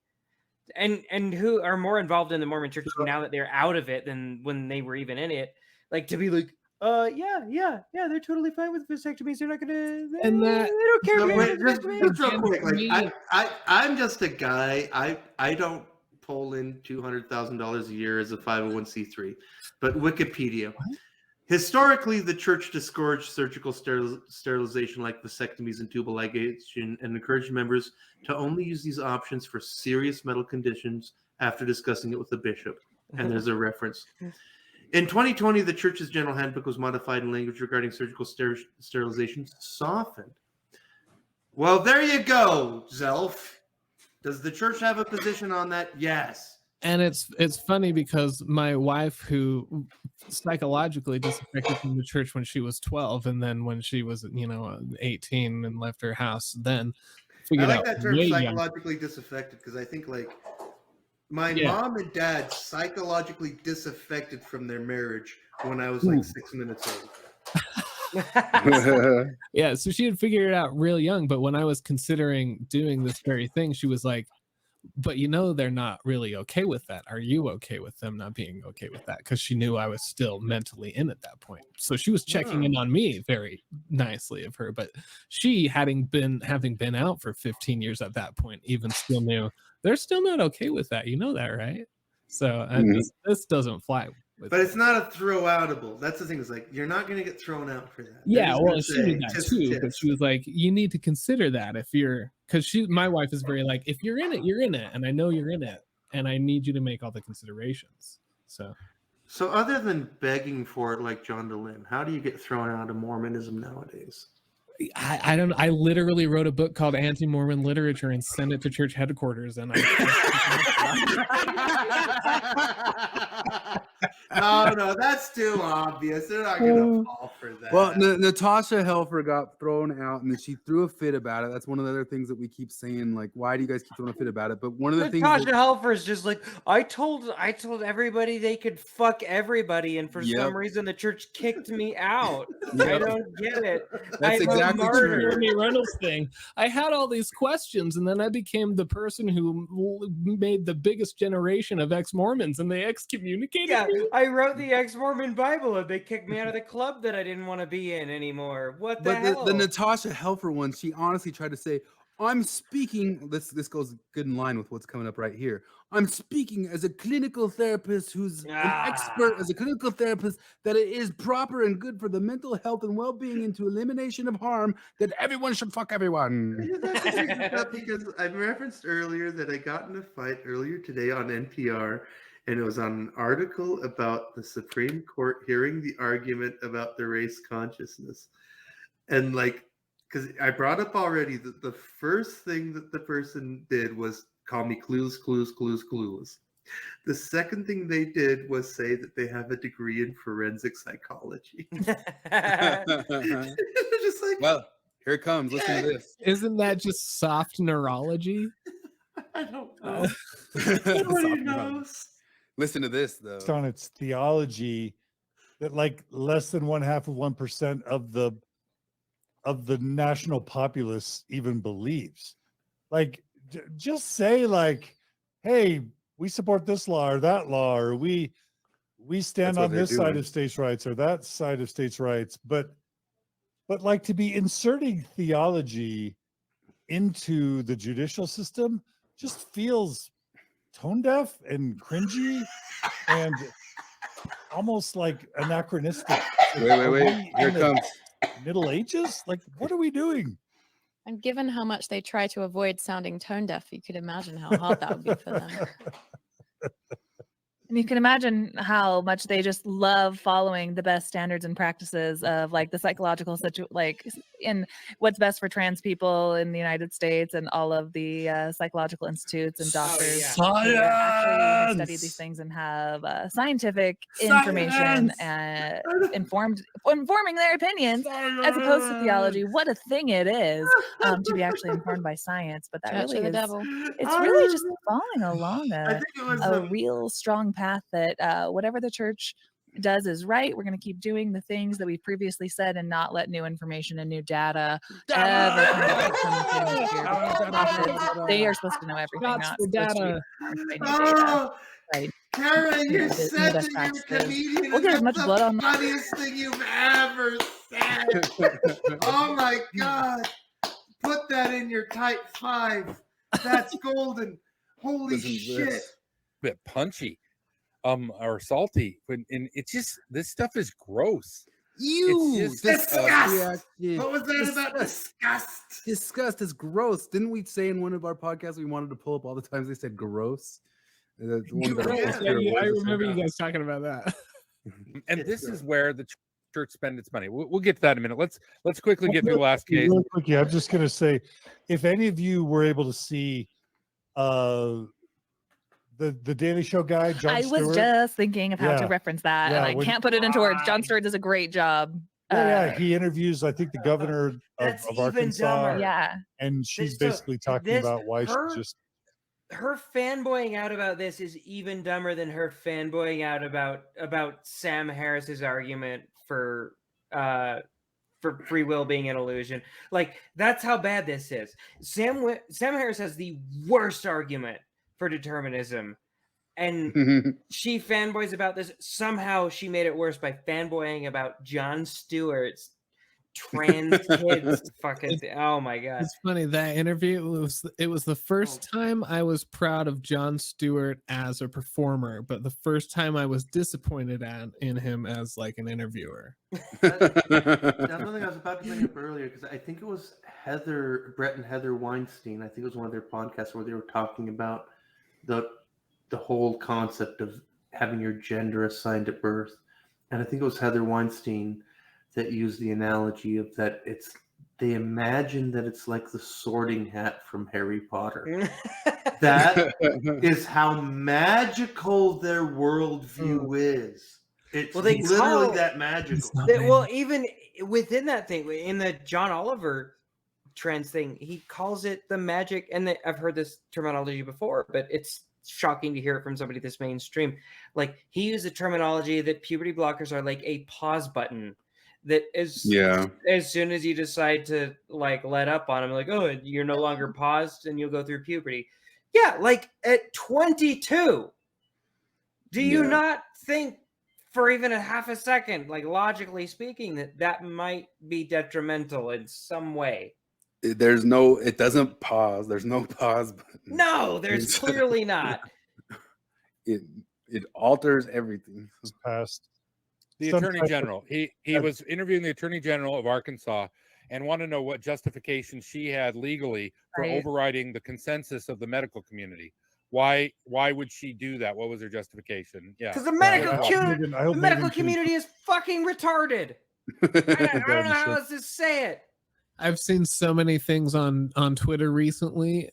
S7: and who are more involved in the Mormon Church now that they're out of it than when they were even in it, like to be like, yeah, they're totally fine with vasectomies. They're not gonna, they don't care.
S5: Just real quick, like I'm just a guy. I don't pull in $200,000 a year as a 501c3, but Wikipedia. What? Historically, the church discouraged surgical sterilization like vasectomies and tubal ligation and encouraged members to only use these options for serious medical conditions after discussing it with the bishop. And there's a reference. In 2020, the church's general handbook was modified and language regarding surgical sterilization softened. Well, there you go, Zelph. Does the church have a position on that? Yes.
S3: And it's funny because my wife, who psychologically disaffected from the church when she was 12, and then when she was 18 and left her house, then figured out. I like
S5: that term, psychologically disaffected, because I think like my mom and dad psychologically disaffected from their marriage when I was like 6 minutes old.
S3: Yeah, so she had figured it out real young, but when I was considering doing this very thing, she was like, but they're not really okay with that. Are you okay with them not being okay with that? Because she knew I was still mentally in at that point. So she was checking in on me very nicely of her, but she having been out for 15 years at that point, even still knew they're still not okay with that. You know that, right? So this doesn't fly.
S5: But it's not a throw-outable. That's the thing. Is like you're not going to get thrown out for that.
S3: Yeah, well, she knew that too. But she was like, you need to consider that if you're, because my wife is very like, if you're in it, you're in it, and I know you're in it, and I need you to make all the considerations. So
S5: other than begging for it, like John DeLynn, how do you get thrown out of Mormonism nowadays?
S3: I don't. I literally wrote a book called Anti-Mormon Literature and sent it to church headquarters, and
S5: No, that's too obvious. They're not gonna fall for that.
S4: Well, Natasha Helfer got thrown out, and then she threw a fit about it. That's one of the other things that we keep saying. Like, why do you guys keep throwing a fit about it? But one of the things
S7: Natasha Helfer is just like, I told everybody they could fuck everybody, and for some reason the church kicked me out. I don't get it.
S4: That's exactly true.
S3: Jeremy Reynolds thing. I had all these questions, and then I became the person who made the biggest generation of ex-Mormons, and they excommunicated me.
S7: I wrote the ex-Mormon Bible, and they kicked me out of the club that I didn't want to be in anymore. What the hell?
S4: The Natasha Helfer one, she honestly tried to say, I'm speaking, this goes good in line with what's coming up right here. I'm speaking as a clinical therapist who's an expert, as a clinical therapist, that it is proper and good for the mental health and well-being and to elimination of harm that everyone should fuck everyone.
S5: Because I referenced earlier that I got in a fight earlier today on NPR, and it was on an article about the Supreme Court hearing the argument about the race consciousness. And like, because I brought up already that the first thing that the person did was call me clueless. The second thing they did was say that they have a degree in forensic psychology. Just like,
S4: well, here it comes. Listen to this.
S3: Isn't that just soft neurology?
S5: I don't know. Nobody knows.
S4: Listen to this, though.
S10: Based on its theology, that like less than 0.5% of the national populace even believes. Like, just say like, hey, we support this law or that law, or we stand on this side of states' rights or that side of states' rights. But like, to be inserting theology into the judicial system just feels tone deaf and cringy and almost like anachronistic.
S4: Wait. Here it comes.
S10: Middle Ages? Like, what are we doing?
S9: And given how much they try to avoid sounding tone deaf, you could imagine how hard that would be for them.
S11: And you can imagine how much they just love following the best standards and practices of like the psychological in what's best for trans people in the United States and all of the psychological institutes and doctors who actually have studied these things and have scientific information and informing their opinions as opposed to theology. What a thing it is to be actually informed by science, but that really is it's really just following along a real strong path that whatever the church does is right. We're going to keep doing the things that we previously said and not let new information and new data ever come here. They are supposed to know everything, not supposed to be data. Right.
S5: Kara, you said that you're a comedian.
S11: Well, there's much blood on
S5: the funniest thing you've ever said. Oh my God. Put that in your type 5. That's golden. Holy shit.
S6: Bit punchy. Or salty, and it's just, this stuff is gross.
S5: Disgust. What was that about disgust?
S4: Disgust is gross. Didn't we say in one of our podcasts we wanted to pull up all the times they said gross?
S3: I remember you guys talking about that.
S6: And this is where the church spend its money. We'll get to that in a minute. Let's quickly get through the last case.
S10: Real quick, I'm just going to say, if any of you were able to see the Daily Show guy, Jon Stewart.
S11: I was just thinking of how to reference that, and I can't put it into words. Jon Stewart does a great job.
S10: He interviews, I think, the governor of Arkansas.
S11: Yeah,
S10: and she's basically talking about why she just.
S7: Her fanboying out about this is even dumber than her fanboying out about Sam Harris's argument for free will being an illusion. Like, that's how bad this is. Sam Harris has the worst argument for determinism, and she fanboys about this. Somehow she made it worse by fanboying about Jon Stewart's trans kids. Oh my God,
S3: it's funny, that interview, it was the first time I was proud of Jon Stewart as a performer, but the first time I was disappointed in him as like an interviewer.
S5: That's another thing I was about to bring up earlier, because I think it was Brett and Heather Weinstein. I think it was one of their podcasts where they were talking about the whole concept of having your gender assigned at birth. And I think it was Heather Weinstein that used the analogy of that they imagine that it's like the Sorting Hat from Harry Potter. That is how magical their worldview is. It's literally that magical.
S7: Well, even within that thing, in the John Oliver trans thing, he calls it the magic. And I've heard this terminology before, but it's shocking to hear it from somebody this mainstream. Like, he used the terminology that puberty blockers are like a pause button. That as soon as you decide to like let up on them, like, oh, you're no longer paused and you'll go through puberty. Yeah, like at 22. Do you not think for even a half a second, like logically speaking, that might be detrimental in some way?
S4: It doesn't pause. There's no pause button.
S7: No, there's clearly not.
S4: It alters everything.
S10: It's past.
S6: The Attorney General. He was interviewing the Attorney General of Arkansas and wanted to know what justification she had legally for overriding the consensus of the medical community. Why would she do that? What was her justification? Yeah,
S7: because the medical community is fucking retarded. I don't know how else to say it.
S3: I've seen so many things on Twitter recently,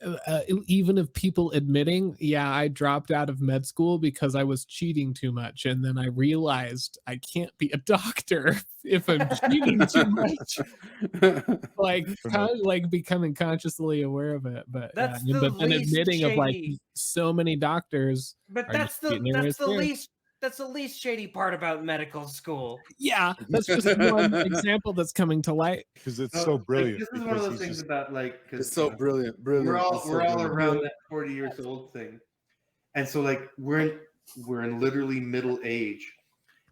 S3: even of people admitting, yeah, I dropped out of med school because I was cheating too much. And then I realized I can't be a doctor if I'm cheating too much. like becoming consciously aware of it. But
S7: that's
S3: but then admitting
S7: shady.
S3: Of like so many doctors.
S7: But that's the least shady part about medical school.
S3: Yeah, that's just one example that's coming to light
S10: because it's so brilliant.
S5: This is one of those things about like
S4: it's so brilliant.
S5: We're all around that 40 years old thing, and so like we're in literally middle age,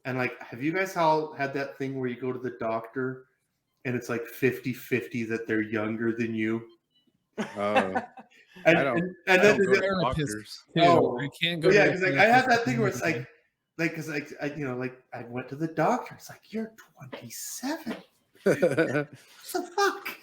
S5: and like have you guys all had that thing where you go to the doctor, and it's like 50-50 that they're younger than you?
S4: And
S5: then
S3: therapists. I can't go.
S5: Yeah, because like I have that thing where it's like because I went to the doctor. It's like, you're 27. What the fuck?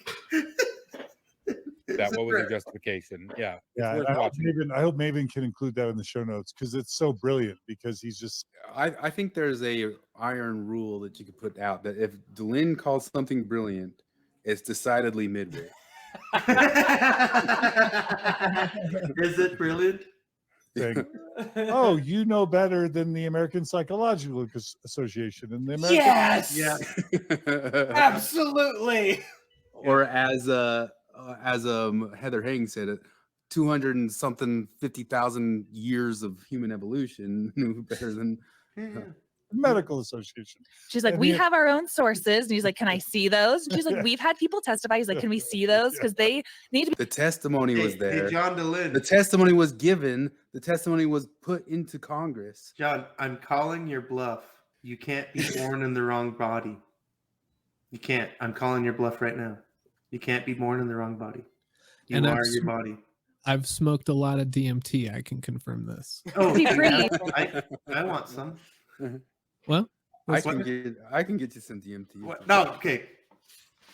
S6: What was the justification? Yeah.
S10: Yeah. I hope Maven can include that in the show notes because it's so brilliant. Because he's just.
S4: I think there's a iron rule that you could put out that if Delin calls something brilliant, it's decidedly midway.
S5: Is it brilliant?
S10: Oh, you know better than the American Psychological Association and the American.
S7: Yes, absolutely.
S4: Or as Heather Haying said it, 200 and something 50,000 years of human evolution knew better than.
S10: Medical Association.
S11: She's like, we have our own sources. And he's like, can I see those? And she's like, we've had people testify. He's like, can we see those? Because they need to be.
S4: The testimony was there.
S5: Hey, John DeLynn.
S4: The testimony was given. The testimony was put into Congress.
S5: John, I'm calling your bluff. You can't be born in the wrong body. You can't. I'm calling your bluff right now. You can't be born in the wrong body. You are your body.
S3: I've smoked a lot of DMT. I can confirm this.
S5: Oh, I want some.
S3: Well,
S4: I can get you some DMT.
S5: What? No, okay.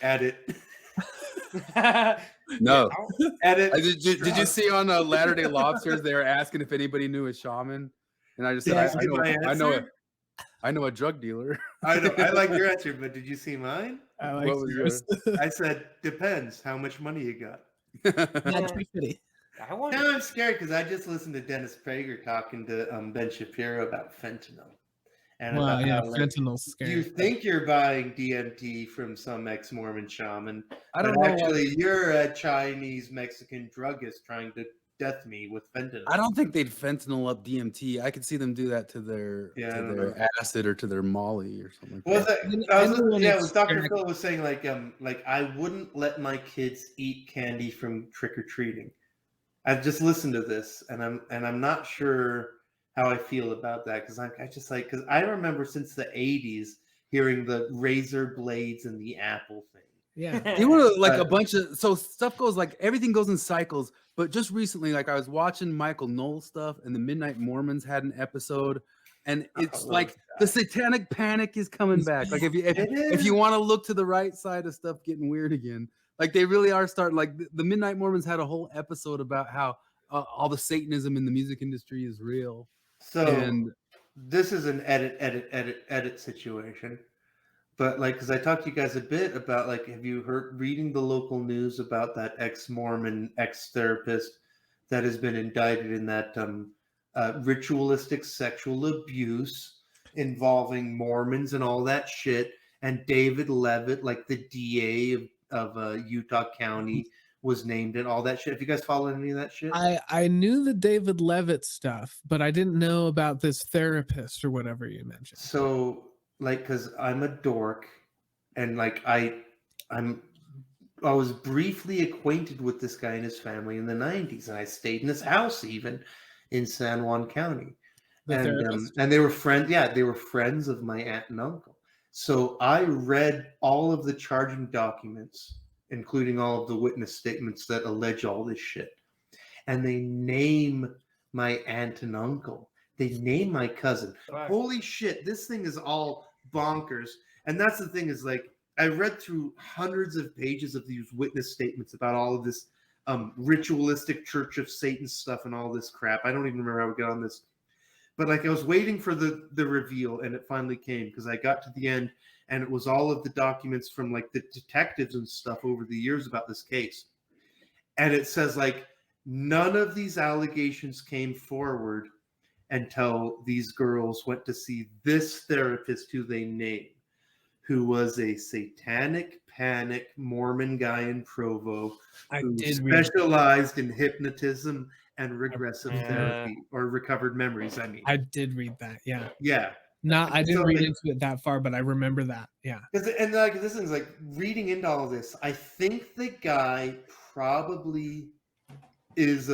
S5: Add it.
S4: No.
S5: Edit.
S4: Did you see on Latter-day Lobsters they were asking if anybody knew a shaman, and I just said I know a drug dealer.
S5: I like your answer, but did you see mine?
S3: What was yours?
S5: I said depends how much money you got.
S3: That's pretty.
S5: Now I'm scared because I just listened to Dennis Prager talking to Ben Shapiro about fentanyl. And
S3: fentanyl's scary.
S5: You think you're buying DMT from some ex-Mormon shaman.
S4: I don't know.
S5: Actually, you're a Chinese Mexican druggist trying to death me with fentanyl.
S4: I don't think they'd fentanyl up DMT. I could see them do that to their acid or to their Molly or something.
S5: Dr. Phil was saying like I wouldn't let my kids eat candy from trick or treating. I've just listened to this and I'm not sure how I feel about that because because I remember since the 80s hearing the razor blades and the apple thing.
S3: Yeah,
S4: you were like a bunch of stuff goes like everything goes in cycles. But just recently, like I was watching Michael Knoll stuff, and the Midnight Mormons had an episode, and it's the satanic panic is coming back. Like if you want to look to the right side of stuff getting weird again, like they really are starting. Like the Midnight Mormons had a whole episode about how all the Satanism in the music industry is real.
S5: So this is an edit situation. But like, because I talked to you guys a bit about like, have you heard reading the local news about that ex-Mormon ex-therapist that has been indicted in that ritualistic sexual abuse involving Mormons and all that shit? And David Levitt, like the DA of Utah County, was named and all that shit. Have you guys followed any of that shit?
S3: I knew the David Levitt stuff, but I didn't know about this therapist or whatever you mentioned.
S5: So like, because I'm a dork, and like I was briefly acquainted with this guy and his family in the 90s, and I stayed in his house even in San Juan County. And they were friends. Yeah, they were friends of my aunt and uncle. So I read all of the charging documents, including all of the witness statements that allege all this shit. And they name my aunt and uncle. They name my cousin. Holy shit, this thing is all bonkers. And that's the thing, is like, I read through hundreds of pages of these witness statements about all of this ritualistic Church of Satan stuff and all this crap. I don't even remember how we got on this. But like, I was waiting for the reveal, and it finally came, because I got to the end, and it was all of the documents from like the detectives and stuff over the years about this case. And it says like, none of these allegations came forward until these girls went to see this therapist who they named, who was a satanic panic Mormon guy in Provo who specialized in hypnotism and regressive therapy, or recovered memories. I mean,
S3: I did read that. Yeah.
S5: Yeah.
S3: No, I didn't read into it that far, but I remember that. Yeah.
S5: And like, this is like, reading into all of this, I think the guy probably is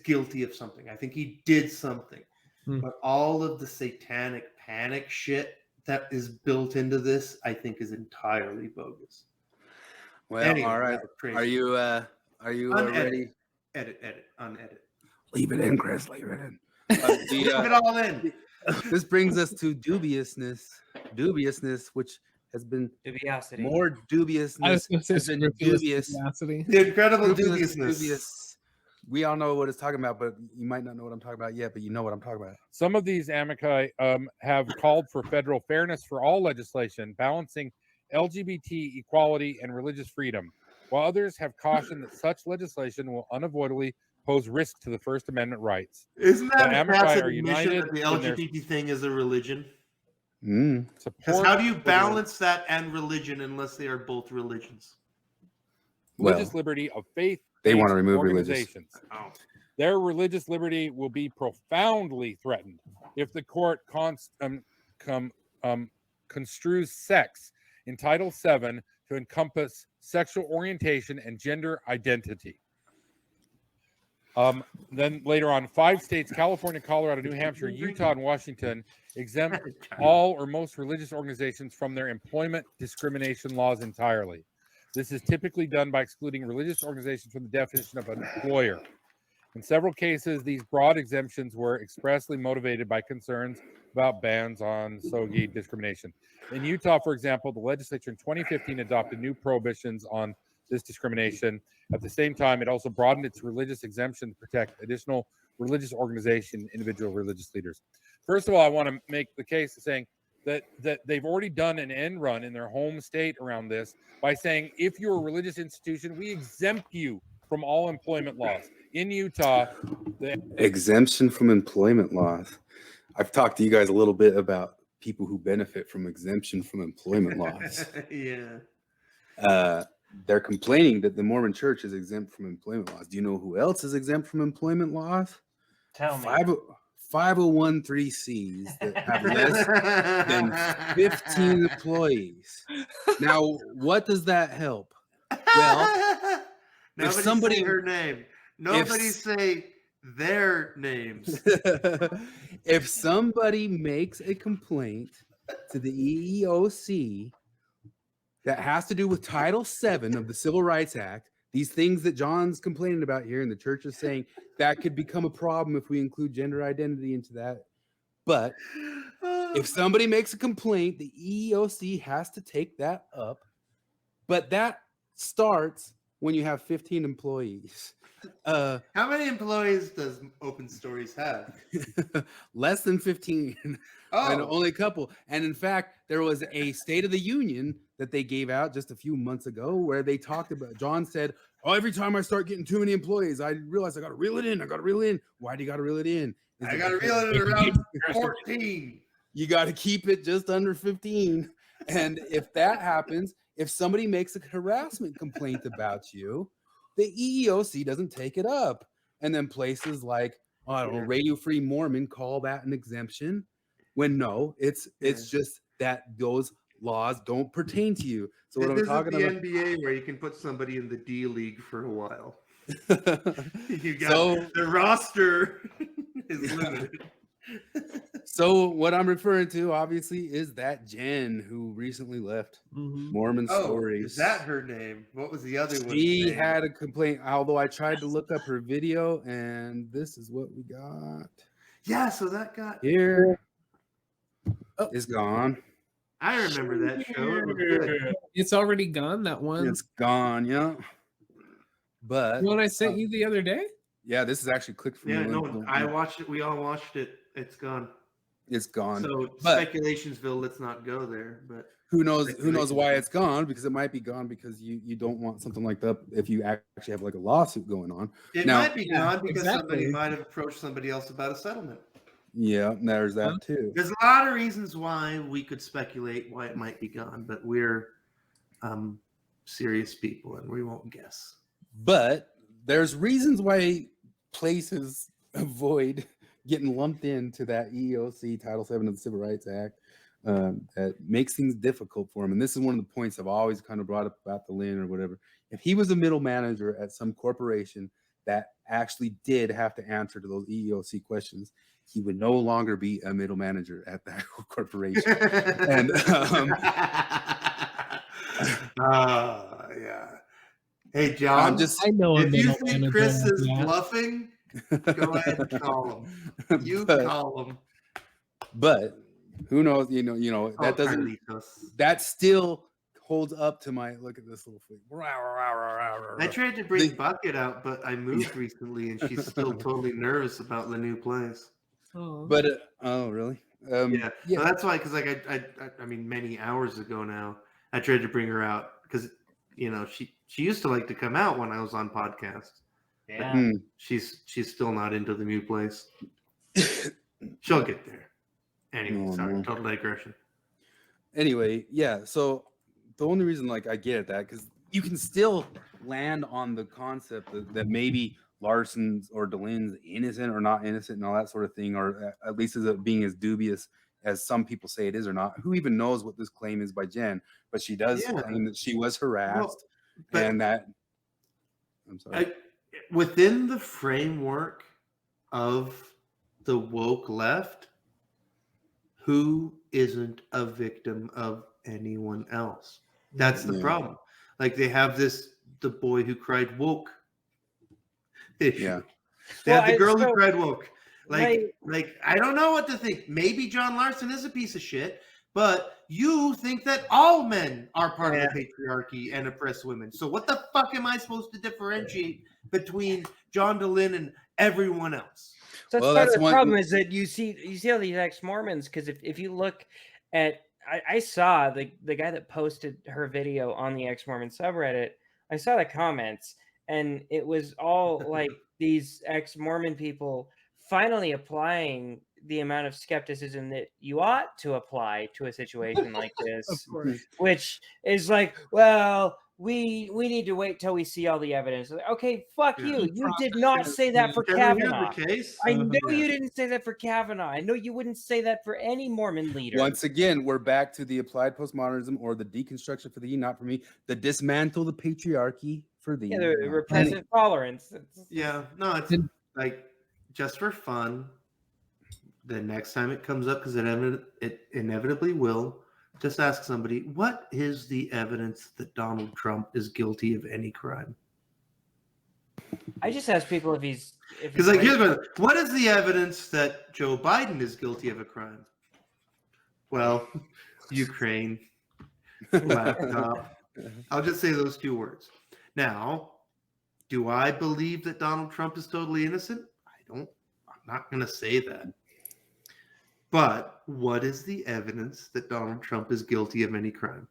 S5: guilty of something. I think he did something. But all of the satanic panic shit that is built into this, I think, is entirely bogus.
S4: Well,
S5: anyway,
S4: all right. Are you ready?
S5: Edit, unedit.
S4: Leave it in, Chris. Leave it in.
S5: Leave it all in.
S4: This brings us to dubiousness, which has been
S7: dubiosity.
S4: More dubiousness has been dubious.
S5: The incredible dubiousness.
S4: We all know what it's talking about, but you might not know what I'm talking about yet, but you know what I'm talking about.
S6: Some of these amici have called for federal fairness for all legislation, balancing LGBT equality and religious freedom, while others have cautioned that such legislation will unavoidably pose risk to the First Amendment rights.
S5: Isn't that a tacit admission
S6: united
S5: that the LGBT thing is a religion?
S4: Because
S5: how do you balance that and religion unless they are both religions?
S6: Religious liberty of faith.
S4: They want to remove
S6: organizations. Their religious liberty will be profoundly threatened if the court construes sex in Title VII to encompass sexual orientation and gender identity. Then later on, 5 states, California, Colorado, New Hampshire, Utah, and Washington, exempt all or most religious organizations from their employment discrimination laws entirely. This is typically done by excluding religious organizations from the definition of an employer. In several cases, these broad exemptions were expressly motivated by concerns about bans on SOGI discrimination. In Utah, for example, the legislature in 2015 adopted new prohibitions on this discrimination. At the same time, it also broadened its religious exemption to protect additional religious organization, individual religious leaders. First of all, I want to make the case of saying that they've already done an end run in their home state around this by saying, if you're a religious institution, we exempt you from all employment laws. In Utah, the
S4: exemption from employment laws. I've talked to you guys a little bit about people who benefit from exemption from employment laws.
S5: Yeah.
S4: They're complaining that the Mormon Church is exempt from employment laws. Do you know who else is exempt from employment laws?
S7: Tell me.
S4: 501(c)(3)s that have less than 15 employees. Now, what does that help? Well,
S5: if somebody say her name, nobody say their names.
S4: If somebody makes a complaint to the EEOC that has to do with Title VII of the Civil Rights Act, these things that John's complaining about here, and the church is saying that could become a problem if we include gender identity into that. But if somebody makes a complaint, the EEOC has to take that up. But that starts when you have 15 employees.
S5: How many employees does Open Stories have?
S4: Less than 15. And only a couple. And in fact, there was a State of the Union that they gave out just a few months ago where they talked about, John said, oh, every time I start getting too many employees, I realize I got to reel it in. I got to reel it in. Why do you got to reel it in?
S5: I got to reel it in around 14.
S4: You got to keep it just under 15. And if that happens, if somebody makes a harassment complaint about you, the EEOC doesn't take it up. And then places like, oh, I don't know, Radio Free Mormon call that an exemption. When no, it's just that those laws don't pertain to you. So what I'm talking about,
S5: the NBA where you can put somebody in the D League for a while. You got the roster is limited.
S4: So what I'm referring to, obviously, is that Jen who recently left Mormon Stories.
S5: Is that her name? What was the other one?
S4: She had a complaint, although I tried to look up her video, and this is what we got.
S5: Yeah, so that got
S4: here. Oh, it's gone.
S5: I remember that show. It was good.
S3: It's already gone, that one.
S4: It's gone, yeah. But
S3: the one I sent you the other day?
S4: Yeah, this is actually clicked from
S5: I watched it. We all watched it. It's gone.
S4: It's gone.
S5: So Speculationsville, let's not go there. But
S4: who knows why it's gone? Because it might be gone because you don't want something like that if you actually have like a lawsuit going on.
S5: It might be gone because somebody might have approached somebody else about a settlement.
S4: Yeah, there's that too.
S5: There's a lot of reasons why we could speculate why it might be gone, but we're serious people and we won't guess.
S4: But there's reasons why places avoid getting lumped into that EEOC Title VII of the Civil Rights Act that makes things difficult for him. And this is one of the points I've always kind of brought up about the Lynn or whatever. If he was a middle manager at some corporation that actually did have to answer to those EEOC questions, he would no longer be a middle manager at that corporation. And
S5: yeah. Hey, John,
S3: I know
S5: if you think Chris is bluffing, go ahead and call him. You call him.
S4: But who knows? You know that doesn't. That still holds up to my look at this little thing.
S5: I tried to bring Bucket out, but I moved recently, and she's still totally nervous about the new place.
S4: But oh, really?
S5: Yeah. So that's why, because like I mean, many hours ago now, I tried to bring her out because she used to like to come out when I was on podcast.
S7: Yeah.
S5: She's still not into the new place. She'll get there. Anyway, sorry, total digression.
S4: Anyway, yeah. So the only reason, like, I get that because you can still land on the concept that maybe Larsen's or DeLynne's innocent or not innocent and all that sort of thing, or at least as it being as dubious as some people say it is or not. Who even knows what this claim is by Jen? But she does claim that she was harassed and that. I'm sorry.
S5: Within the framework of the woke left, who isn't a victim of anyone else? That's the problem. Like they have the boy who cried woke issue.
S4: Yeah.
S5: They have the girl who cried woke. Like I don't know what to think. Maybe John Larsen is a piece of shit, but you think that all men are part of the patriarchy and oppress women. So what the fuck am I supposed to differentiate between John DeLynne and everyone else?
S7: So that's part of the problem is that you see all these ex-Mormons, because if you look at I saw the guy that posted her video on the ex-Mormon subreddit, I saw the comments, and it was all like these ex-Mormon people finally applying the amount of skepticism that you ought to apply to a situation like this, which is like, well, we need to wait till we see all the evidence. Okay, fuck you. You did not say that for Kavanaugh. I know you didn't say that for Kavanaugh. I know you wouldn't say that for any Mormon leader.
S4: Once again, we're back to the applied postmodernism, or the deconstruction for thee, not for me. The dismantle the patriarchy for thee.
S7: Yeah, the repressive tolerance.
S5: No, it's like just for fun. The next time it comes up, because it inevitably will, just ask somebody, what is the evidence that Donald Trump is guilty of any crime?
S7: I just ask people if he's
S5: like, what is the evidence that Joe Biden is guilty of a crime? Well, Ukraine, laptop. I'll just say those two words. Now, do I believe that Donald Trump is totally innocent? I'm not going to say that. But what is the evidence that Donald Trump is guilty of any crime?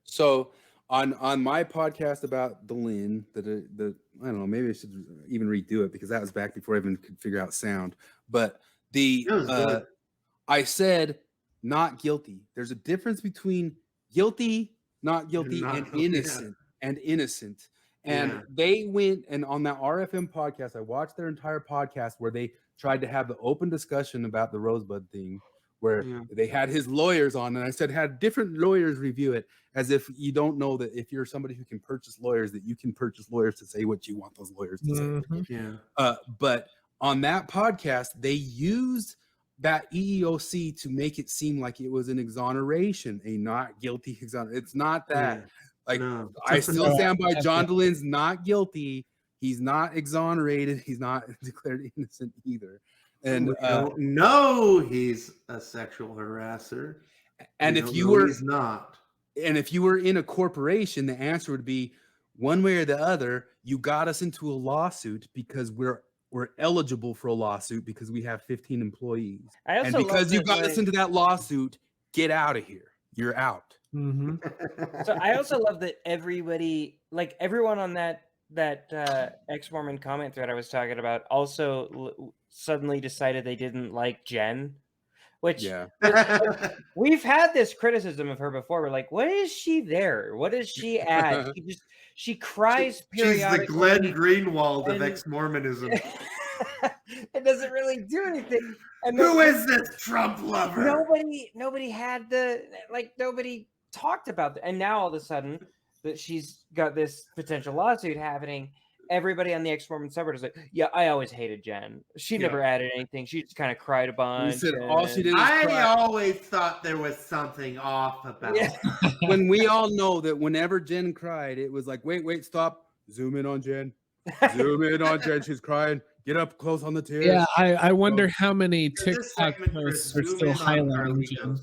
S4: So on my podcast about the Lynn, I don't know, maybe I should even redo it because that was back before I even could figure out sound. But I said not guilty. There's a difference between guilty, not guilty, and innocent, and innocent. And they went, and on that RFM podcast, I watched their entire podcast where they tried to have the open discussion about the Rosebud thing, where they had his lawyers on, and I said, had different lawyers review it, as if you don't know that if you're somebody who can purchase lawyers, that you can purchase lawyers to say what you want those lawyers to say. But on that podcast, they used that EEOC to make it seem like it was an exoneration, a not guilty exoneration. It's not that. I still stand by John DeLynne's not guilty. He's not exonerated. He's not declared innocent either. And
S5: no, he's a sexual harasser.
S4: And if you were, he's not. And if you were in a corporation, the answer would be one way or the other. You got us into a lawsuit because we're eligible for a lawsuit because we have 15 employees. And because you got us into that lawsuit, get out of here. You're out.
S7: So I also love that everybody, like everyone on that ex-Mormon comment thread I was talking about, also suddenly decided they didn't like Jen, which we've had this criticism of her before. We're like, what is she there? What does she add? She cries periodically.
S5: She's the Glenn Greenwald of ex-Mormonism.
S7: It doesn't really do anything. And
S5: who is this Trump lover?
S7: Nobody had nobody talked about that. And now all of a sudden that she's got this potential lawsuit happening, everybody on the ex-Mormon subreddit is like, yeah, I always hated Jen. She never added anything. She just kind of cried a bunch.
S4: Said all she did
S5: I always thought there was something off about it.
S4: When we all know that whenever Jen cried, it was like, wait, stop. Zoom in on Jen. Zoom in on Jen. She's crying. Get up close on the tears.
S3: Yeah, I wonder how many TikTok posts are still highlighting Jen.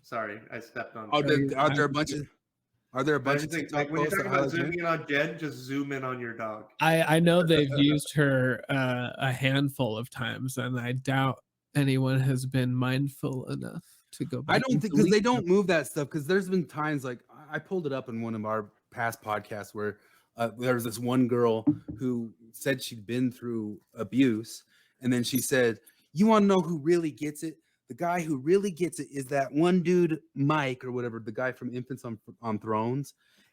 S5: Sorry, I stepped on.
S4: Are there a bunch of TikTok
S5: like when you're
S4: posts
S5: talking about zooming in on Jen, just zoom in on your dog.
S3: I know they've used her a handful of times, and I doubt anyone has been mindful enough to go back.
S4: I don't think, because they don't move that stuff, because there's been times, like I pulled it up in one of our past podcasts where there was this one girl who said she'd been through abuse, and then she said, you want to know who really gets it? The guy who really gets it is that one dude, Mike, or whatever, the guy from Infants on Thrones.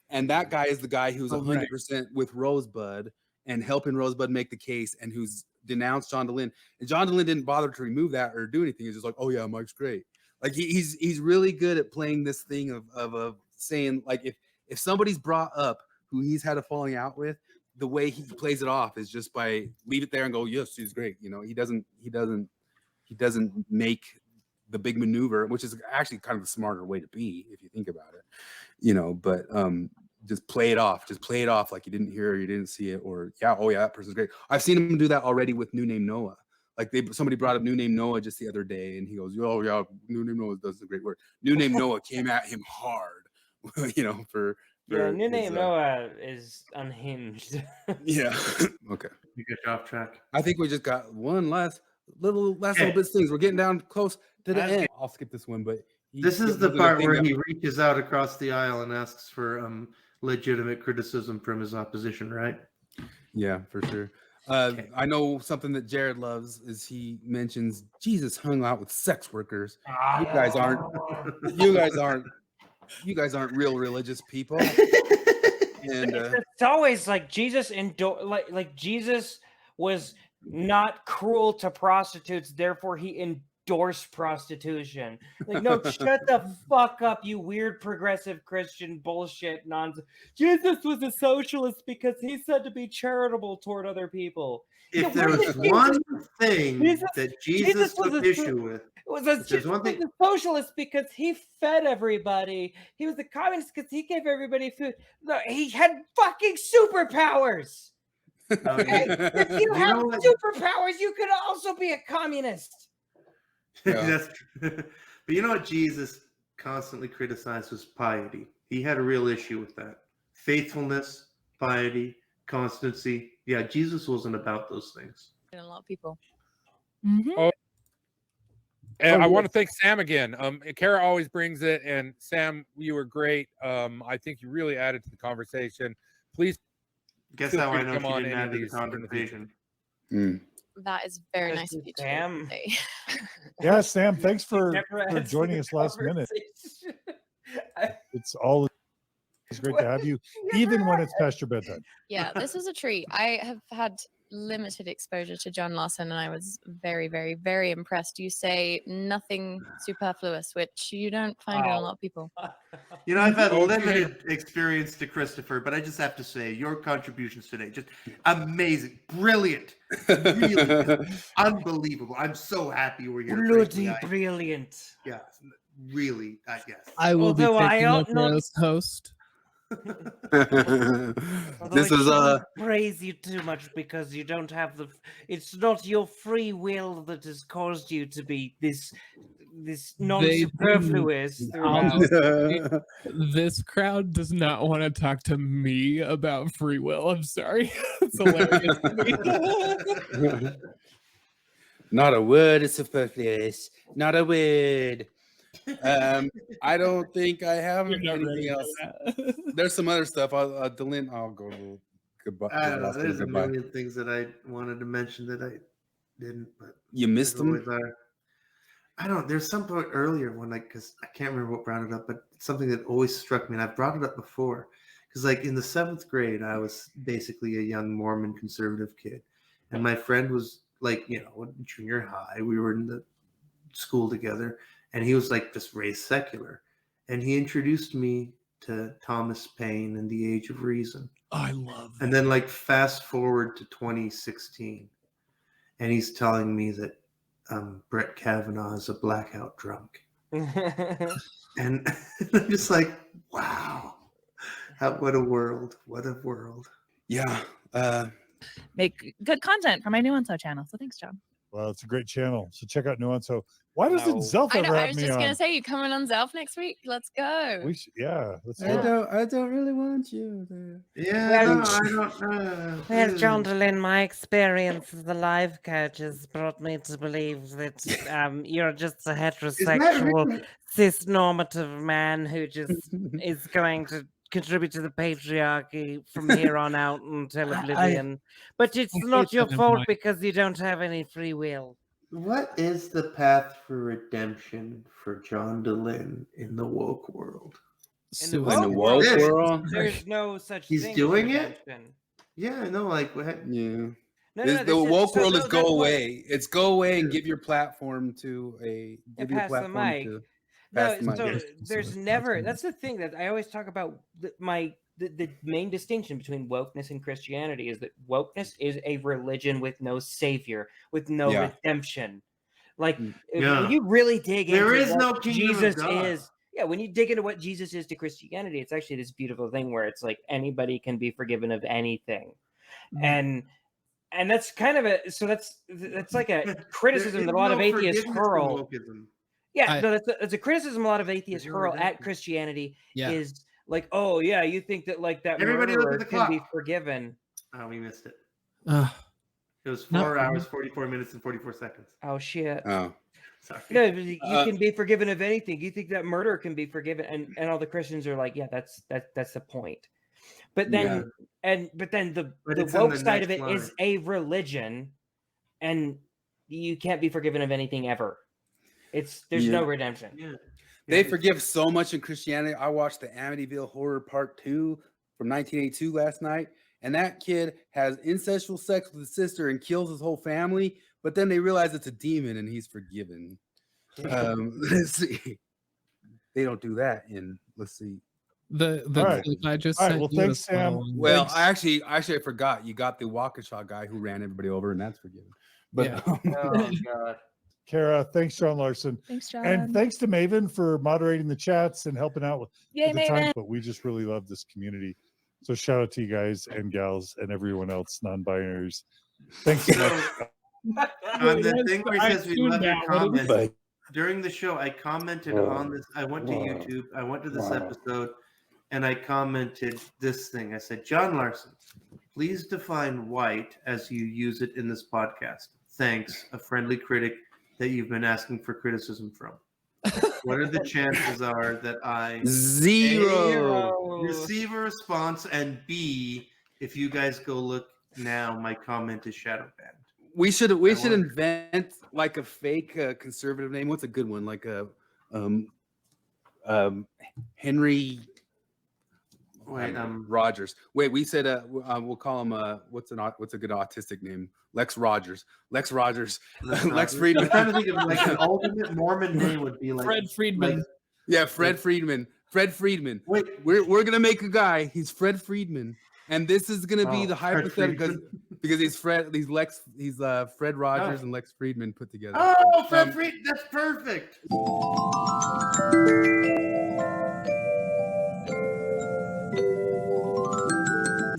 S4: And that guy is the guy who's 100% with Rosebud and helping Rosebud make the case, and who's denounced John DeLynne. And John DeLynne didn't bother to remove that or do anything. He's just like, oh yeah, Mike's great. Like he's really good at playing this thing of saying, like, if somebody's brought up who he's had a falling out with, the way he plays it off is just by leave it there and go, yes, she's great. You know, he doesn't make the big maneuver, which is actually kind of a smarter way to be if you think about it, you know, but just play it off like you didn't hear or you didn't see it, or that person's great. I've seen him do that already with New Name Noah. Like somebody brought up New Name Noah just the other day, and he goes, oh yeah, New Name Noah does a great work. New Name Noah came at him hard, you know, for
S7: New Name Noah is unhinged.
S4: Yeah. Okay.
S5: You get off track.
S4: I think we just got one last little bit of things. We're getting down close to the end. I'll skip this one, but
S5: this is the part where he reaches out across the aisle and asks for legitimate criticism from his opposition, right?
S4: Yeah, for sure. I know something that Jared loves is he mentions Jesus hung out with sex workers. You guys aren't real religious people. And
S7: it's always like Jesus like Jesus was not cruel to prostitutes, therefore he endorsed prostitution. Like, no, shut the fuck up, you weird progressive Christian bullshit nonsense. Jesus was a socialist because he said to be charitable toward other people.
S5: If there was one thing that Jesus took issue with,
S7: he was a socialist because he fed everybody. He was a communist because he gave everybody food. No, he had fucking superpowers. If you have superpowers, you could also be a communist.
S5: Yeah. But you know what Jesus constantly criticized was piety. He had a real issue with that. faithfulness, piety, constancy. Yeah, Jesus wasn't about those things.
S9: A lot of people.
S11: Mm-hmm.
S6: Oh, and I want to thank Sam again. Kara always brings it, and Sam, you were great. I think you really added to the conversation. Please.
S5: Guess how I know she didn't add to the conversation.
S9: That is very nice of you to
S7: Sam.
S9: say.
S10: Yeah, Sam, thanks for joining us last minute. It's great to have you, even when it's past your bedtime.
S9: Yeah, this is a treat. I have had limited exposure to John Larsen, and I was very, very, very impressed. You say nothing superfluous, which you don't find in a lot of people.
S5: You know, I've had limited experience to Christopher, but I just have to say your contributions today, just amazing, brilliant, really unbelievable. I'm so happy we're here.
S7: Bloody brilliant.
S5: Yeah, really, I guess.
S3: I will be taking over as host.
S7: This is praise you too much because you don't have the. It's not your free will that has caused you to be this non-superfluous throughout.
S3: This crowd does not want to talk to me about free will. I'm sorry. It's hilarious to me.
S4: Not a word is superfluous. Not a word. I don't think I have anything else. There's some other stuff. I'll go goodbye.
S5: I don't know. There's a million things that I wanted to mention that I didn't. But
S4: you missed them.
S5: I don't. There's some point earlier when because I can't remember what brought it up, but it's something that always struck me, and I've brought it up before. Because in the 7th grade, I was basically a young Mormon conservative kid, and my friend was junior high. We were in the school together. And he was just raised secular. And he introduced me to Thomas Paine and the Age of Reason.
S3: Oh, I love that.
S5: And then fast forward to 2016. And he's telling me that Brett Kavanaugh is a blackout drunk. And I'm just wow. What a world. What a world.
S4: Yeah.
S11: Make good content for my Nuance channel. So thanks, John.
S10: Well, it's a great channel. So check out Nuance. So why doesn't Zelph ever have me on?
S9: I was just going to say, you coming on Zelph next week? Let's go.
S10: Let's
S4: go. I don't really want you there.
S5: Yeah, I don't know.
S7: Well, John DeLynn, my experience as a life coach has brought me to believe that you're just a heterosexual, cis-normative man who just is going to contribute to the patriarchy from here on out until oblivion. But it's not your fault because you don't have any free will.
S5: What is the path for redemption for John DeLynn in the woke world?
S7: In the woke world? There's no such thing.
S5: He's doing it? Yeah, I know.
S4: Yeah. The woke world is go away. It's go away and give your platform to a.
S7: Pass the mic. There's never. That's the thing that I always talk about. The main distinction between wokeness and Christianity is that wokeness is a religion with no savior, with no redemption. When you really dig into what Jesus is, when you dig into what Jesus is to Christianity, it's actually this beautiful thing where it's anybody can be forgiven of anything, and that's kind of that's like a criticism that a lot of atheists hurl. That's a criticism a lot of atheists hurl at Christianity is you think that that murderer can be forgiven.
S5: Oh, we missed it. It was 4 hours, 44 minutes, and 44 seconds.
S7: Oh, shit.
S4: Oh.
S5: Sorry.
S7: No, you can be forgiven of anything. You think that murder can be forgiven, and all the Christians are that's the point. But then the woke side of it is a religion, and you can't be forgiven of anything ever. There's no redemption.
S5: Yeah.
S4: They forgive so much in Christianity. I watched the Amityville Horror Part 2 from 1982 last night, and that kid has incestual sex with his sister and kills his whole family, but then they realize it's a demon and he's forgiven. Let's see. They don't do that in, let's see.
S3: I just sent
S10: well,
S3: you
S10: thanks, Sam.
S4: Well, thanks. I forgot. You got the Waukesha guy who ran everybody over, and that's forgiven. But
S7: oh, God.
S10: Kara, thanks, John Larsen.
S11: Thanks, John.
S10: And thanks to Maven for moderating the chats and helping out with the time.
S11: Maven.
S10: But we just really love this community. So shout out to you guys and gals and everyone else, non-binaries. Thanks so much.
S5: The thing where he says we love your comments. During the show, I commented on this. I went to YouTube. I went to this episode, and I commented this thing. I said, John Larsen, please define white as you use it in this podcast. Thanks, a friendly critic that you've been asking for criticism from. What are the chances are that I
S4: Zero.
S5: receive a response, and B, if you guys go look now, my comment is shadow banned.
S4: We should invent like a fake conservative name. What's a good one? Like a Henry Rogers. Wait, we said we'll call him what's a good autistic name? Lex Rogers. Lex Rogers. Lex Fridman.
S5: I'm trying to think of like an ultimate Mormon name would be like
S3: Fred Fridman.
S5: Like,
S4: yeah, Fred Fridman. Fred Fridman.
S5: Wait,
S4: we're gonna make a guy. He's Fred Fridman, and this is gonna be the hypothetical because he's Fred Rogers and Lex Fridman put together.
S5: Oh, Fred Fridman. That's perfect.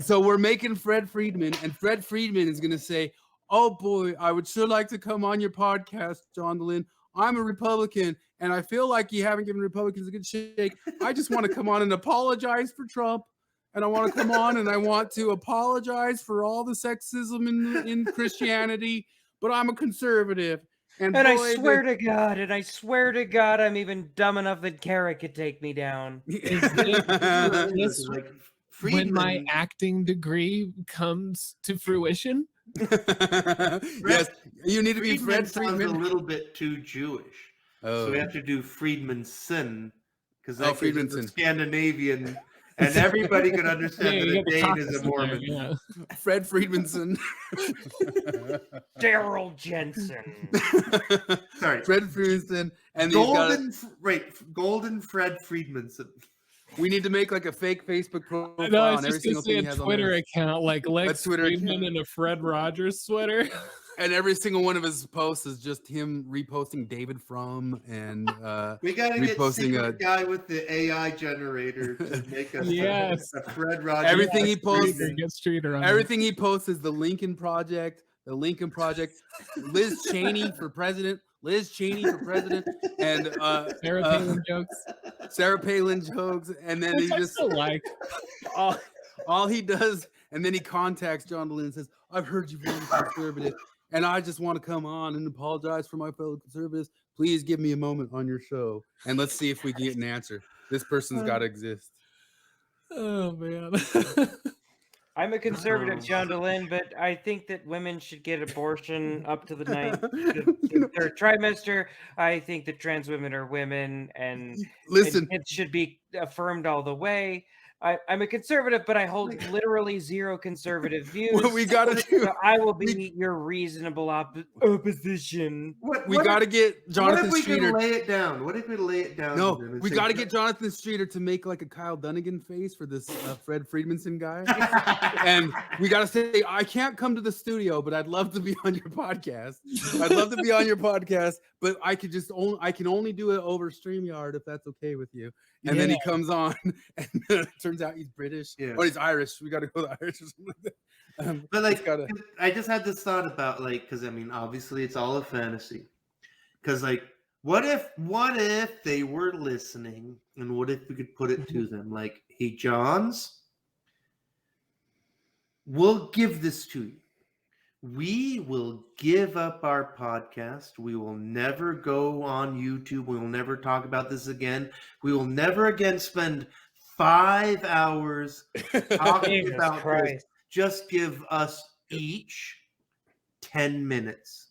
S4: So we're making Fred Fridman, and Fred Fridman is going to say, oh boy, I would sure like to come on your podcast, John DeLynn. I'm a Republican, and I feel like you haven't given Republicans a good shake. I just want to come on and apologize for Trump, and I want to come on and I want to apologize for all the sexism in Christianity, but I'm a conservative. And
S7: I swear to God, I'm even dumb enough that Carrot could take me down.
S3: When my acting degree comes to fruition.
S4: Yes, you need to be Fred Fridman.
S5: Sounds a little bit too Jewish.
S4: Oh.
S5: So we have to do Friedmanson, because
S4: Oh,
S5: that is
S4: Friedmanson.
S5: Scandinavian, and everybody could understand
S3: Yeah,
S5: that
S3: you
S5: a
S3: get the
S5: Dane
S3: caucus
S5: is a
S3: in there,
S5: Mormon.
S3: yeah.
S4: Fred Friedmanson.
S7: Daryl Jensen.
S5: Sorry,
S4: Fred Friedmanson. And
S5: Golden Fred Friedmanson.
S4: We need to make like a fake Facebook profile
S3: No, I was
S4: on every
S3: just gonna
S4: single
S3: say
S4: thing he
S3: a
S4: has on
S3: Twitter
S4: there.
S3: account like Lex
S4: Twitter
S3: Friedman
S4: account.
S3: in a Fred Rogers sweater.
S4: And every single one of his posts is just him reposting David Frum and
S5: We gotta get
S4: reposting
S5: a guy with the AI generator to make us
S3: Yes.
S5: a Fred Rogers.
S4: everything he posts.
S5: Friedman.
S3: Get Streeter on
S4: Everything he posts is the Lincoln Project. Liz Cheney for president. And
S3: Sarah Palin jokes.
S4: Sarah Palin jokes, and then he
S3: Which I
S4: just
S3: still like.
S4: all he does, and then he contacts John DeLynn and says, "I've heard you've been conservative, and I just want to come on and apologize for my fellow conservatives. Please give me a moment on your show, and let's see if we can get an answer. This person's got to exist."
S3: Oh man.
S7: I'm a conservative, John DeLynn, but I think that women should get abortion up to the third trimester. I think that trans women are women, and
S4: Listen,
S7: it should be affirmed all the way. I'm a conservative, but I hold literally zero conservative views.
S4: What we got to do,
S7: so I will be your reasonable opposition.
S4: we got to get Jonathan
S5: What if we
S4: Streeter.
S5: can lay it down? What if we lay it down?
S4: No,
S5: to them and
S4: we
S5: say,
S4: got to get Jonathan Streeter to make like a Kyle Dunnigan face for this Fred Friedmanson guy. And we got to say, I can't come to the studio, but I'd love to be on your podcast. But I can only do it over StreamYard if that's okay with you. And then he comes on, and it turns out he's British.
S5: Yeah.
S4: Or he's Irish. We got to go to Irish or something like that.
S5: But like, I just had this thought about like, because I mean, obviously it's all a fantasy. Because like, what if they were listening, and what if we could put it to them like, hey, Johns, we'll give this to you. We will give up our podcast. We will never go on YouTube. We will never talk about this again. We will never again spend 5 hours talking about this. Just give us each 10 minutes.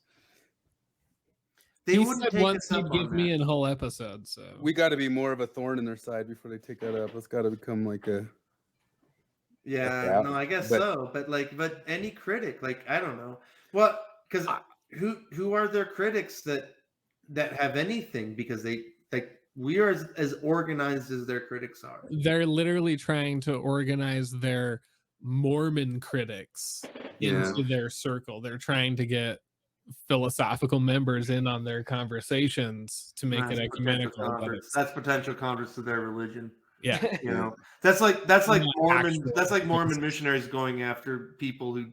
S5: They
S3: He
S5: wouldn't
S3: said
S5: take
S3: once
S5: us
S3: he'd
S5: up
S3: give
S5: on
S3: me
S5: that.
S3: a whole episode. So
S4: we got to be more of a thorn in their side before they take that up. It's got to become like a.
S5: Yeah, no, I guess so. But any critic, like, I don't know. Well, because who are their critics that have anything? Because they like we are as organized as their critics are.
S3: they're literally trying to organize their Mormon critics into their circle. They're trying to get philosophical members in on their conversations to make it ecumenical.
S5: That's potential converts to their religion.
S3: Yeah,
S5: you know, that's like Mormon.
S3: Actual
S5: That's like Mormon missionaries going after people who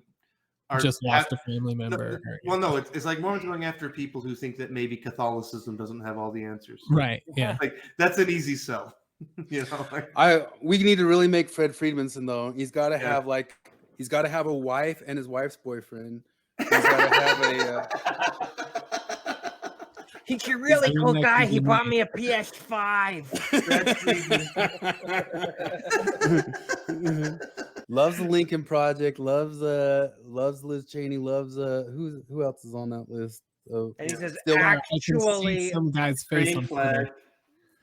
S5: are
S3: just lost a family member.
S5: No, it's like Mormons going after people who think that maybe Catholicism doesn't have all the answers.
S3: Right. Yeah.
S5: Like that's an easy sell. You know,
S4: we need to really make Fred Friedmanson though. He's got to have he's got to have a wife and his wife's boyfriend. He's got to have a.
S7: He's a really cool guy. He bought me a PS5.
S4: Loves the Lincoln Project. Loves Liz Cheney. Loves who else is on that list?
S7: And he says
S3: I can
S7: actually
S3: see some guy's face on Twitter.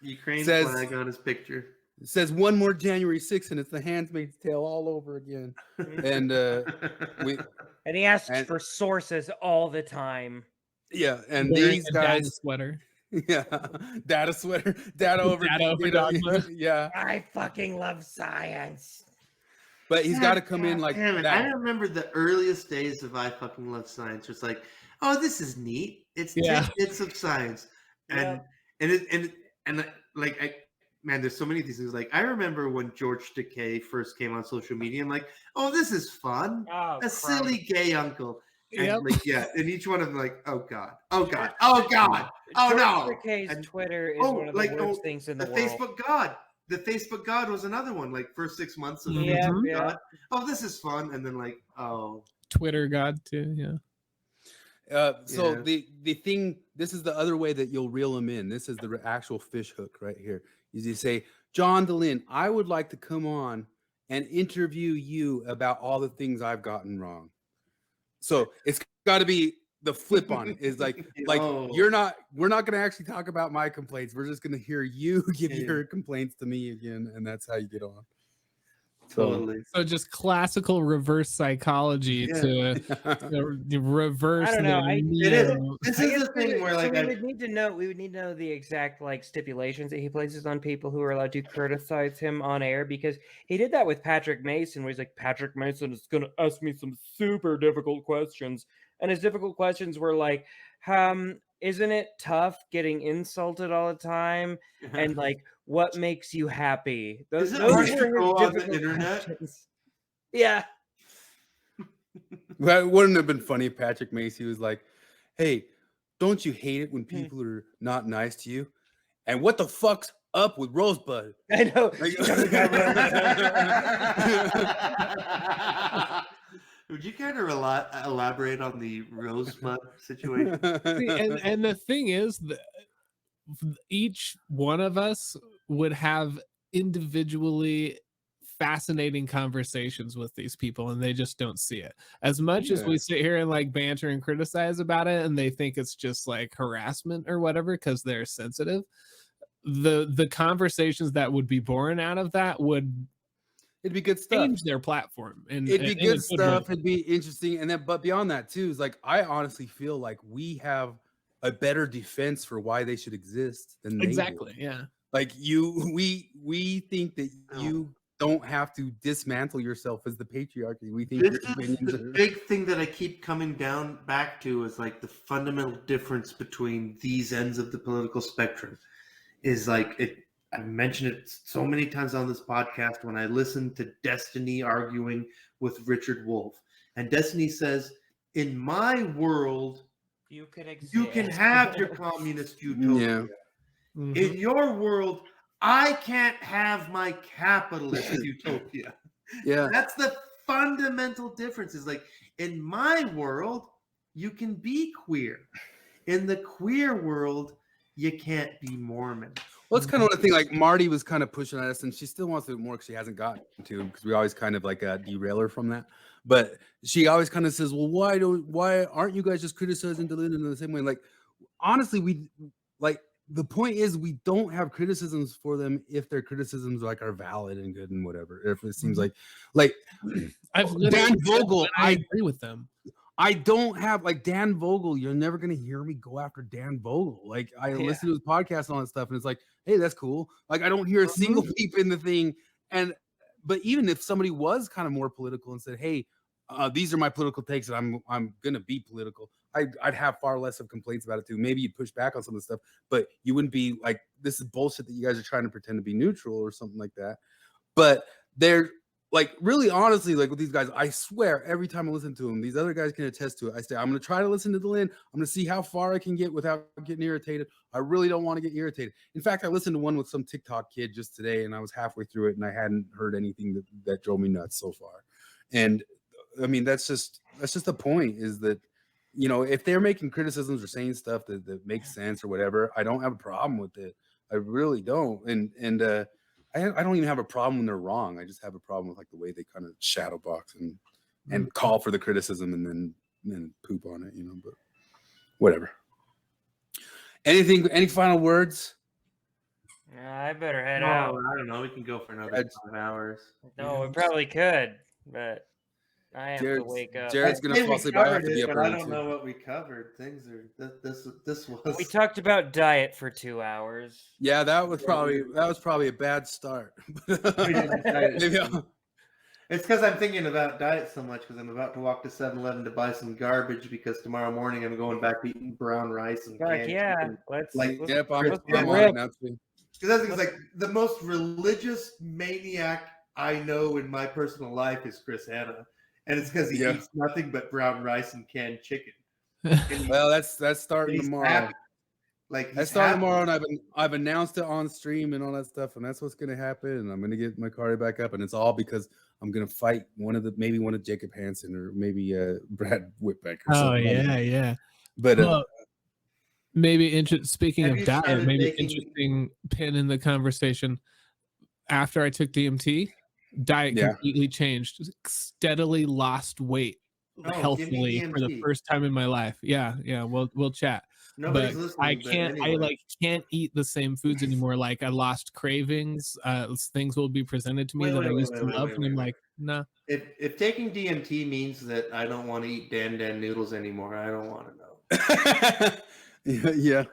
S5: Ukraine
S4: Says-
S5: flag on his picture.
S4: It says one more January 6th, and it's the Handmaid's Tale all over again. And
S7: and he asks for sources all the time.
S4: yeah, and
S3: Wearing
S4: these
S3: a
S4: guys,
S3: data sweater.
S4: yeah, data sweater, data over
S3: dogma.
S4: yeah.
S7: I fucking love science.
S4: But he's got to come in like
S5: Damn it.
S4: that.
S5: I remember the earliest days of I fucking love science. It's like, oh, this is neat. It's 10 bits of science, and man, there's so many of these things. Like I remember when George Takei first came on social media. I'm like, oh, this is fun.
S7: Oh,
S5: a silly gay uncle. And
S3: Yep.
S5: like, yeah, and each one of them like, oh god, oh god, oh god, oh no.
S7: George Takei's
S5: And-
S7: Twitter is one of the worst things in the world.
S5: Facebook God. The Facebook God was another one. Like first 6 months of the
S7: Yeah,
S5: Facebook
S7: yeah.
S5: God. Oh, this is fun, and then like, oh,
S3: Twitter God too. Yeah.
S4: So
S5: Yeah.
S4: the thing, this is the other way that you'll reel them in. This is the actual fish hook right here. Is you say, John DeLynn, I would like to come on and interview you about all the things I've gotten wrong. So it's got to be the flip on it. Is like
S5: Oh.
S4: we're not going to actually talk about my complaints. We're just going to hear you give your complaints to me again, and that's how you get on.
S5: totally.
S3: So just classical reverse psychology to reverse.
S7: I don't know.
S5: It is. This
S7: I
S5: is
S7: guess
S5: the thing where like
S7: we would need to know the exact like stipulations that he places on people who are allowed to criticize him on air, because he did that with Patrick Mason, where he's like, Patrick Mason is gonna ask me some super difficult questions, and his difficult questions were like, isn't it tough getting insulted all the time, and like, what makes you happy?
S5: Is it hard to go on the internet?
S7: questions. Yeah.
S4: Well, wouldn't it have been funny if Patrick Macy was like, hey, don't you hate it when people are not nice to you? And what the fuck's up with Rosebud?
S7: I know.
S5: Would you care to elaborate on the Rosebud situation?
S3: See, and the thing is that each one of us would have individually fascinating conversations with these people, and they just don't see it. As much as we sit here and like banter and criticize about it, and they think it's just like harassment or whatever because they're sensitive, the conversations that would be born out of that would
S4: it'd be good stuff.
S3: Change their platform, and
S4: it'd be
S3: in a
S4: good stuff.
S3: way.
S4: It'd be interesting, and then but beyond that too is like I honestly feel like we have a better defense for why they should exist than they
S3: Exactly.
S4: do.
S3: Yeah.
S4: Like we think that you don't have to dismantle yourself as the patriarchy. We think
S5: This
S4: your opinions
S5: is the
S4: are...
S5: big thing that I keep coming down back to is like the fundamental difference between these ends of the political spectrum is like it. I mentioned it so many times on this podcast when I listened to Destiny arguing with Richard Wolff, and Destiny says, "In my world,
S7: you
S5: can have your communist utopia. In your world, I can't have my capitalist utopia."
S4: Yeah.
S5: That's the fundamental difference. Is like, in my world, you can be queer. In the queer world, you can't be Mormon.
S4: Well, it's kind of one thing like Marty was kind of pushing at us, and she still wants to do more because she hasn't gotten to, because we always kind of like derail her from that. But she always kind of says, well, why aren't you guys just criticizing Dylan in the same way? Like, honestly, the point is we don't have criticisms for them if their criticisms like are valid and good and whatever. If it seems like
S3: I've
S4: Dan Vogel,
S3: I agree with them.
S4: I don't have like Dan Vogel. You're never gonna hear me go after Dan Vogel. Like I listen to his podcast and all that stuff, and it's like, hey, that's cool. Like I don't hear a single peep in the thing. But even if somebody was kind of more political and said, hey, these are my political takes, and I'm gonna be political, I'd have far less of complaints about it too. Maybe you'd push back on some of the stuff, but you wouldn't be like, this is bullshit that you guys are trying to pretend to be neutral or something like that. But they're like really honestly, like with these guys, I swear every time I listen to them, these other guys can attest to it. I say, I'm going to try to listen to the Lynn. I'm going to see how far I can get without getting irritated. I really don't want to get irritated. In fact, I listened to one with some TikTok kid just today, and I was halfway through it, and I hadn't heard anything that drove me nuts so far. And I mean, that's just the point, is that, you know, if they're making criticisms or saying stuff that makes sense or whatever, I don't have a problem with it. I really don't. And I don't even have a problem when they're wrong. I just have a problem with like the way they kind of shadow box and call for the criticism and then poop on it, you know, but whatever. Any final words?
S7: I better head
S5: No,
S7: out.
S5: I don't know. We can go for another 5 hours.
S7: No, we probably could, but I have to wake up.
S4: Jared's gonna fall asleep. I have to be up
S5: but
S4: early
S5: I don't
S4: too.
S5: know what we covered. Things are this was.
S7: We talked about diet for 2 hours.
S4: Yeah, that was probably a bad start. Maybe
S5: it's because I'm thinking about diet so much, because I'm about to walk to 7-Eleven to buy some garbage, because tomorrow morning I'm going back to eating brown rice and canned chicken.
S7: Let's
S4: I'm on it now too.
S5: Because I think it's like the most religious maniac I know in my personal life is Chris Hanna, and it's because he eats nothing but brown rice and canned chicken.
S4: Well, that's starting tomorrow.
S5: Happy. Like
S4: that's starting tomorrow, and I've announced it on stream and all that stuff, and that's what's going to happen. And I'm going to get my cardio back up, and it's all because I'm going to fight maybe one of Jacob Hansen or maybe Brad Whitbeck or something.
S3: Yeah.
S4: But
S3: maybe speaking of diet, maybe interesting pin in the conversation. After I took DMT, diet completely changed. Steadily lost weight healthily for the first time in my life. Yeah, we'll chat.
S5: Nobody's
S3: but
S5: listening.
S3: I can't eat the same foods anymore. Like I lost cravings. Things will be presented to me that I used to love, and I'm like, nah.
S5: If taking DMT means that I don't want to eat Dan noodles anymore, I don't want to know.
S4: Yeah.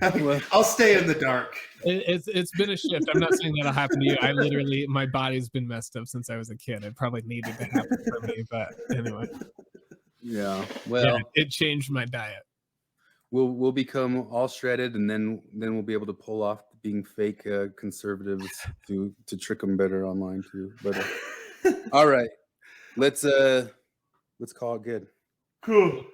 S5: Well, I'll stay in the dark.
S3: It's been a shift. I'm not saying that'll happen to you. I literally, my body's been messed up since I was a kid. It probably needed to happen for me, but anyway.
S4: Yeah. Well,
S3: it changed my diet.
S4: We'll become all shredded, and then we'll be able to pull off being fake conservatives to trick them better online too. But all right, let's call it good.
S5: Cool.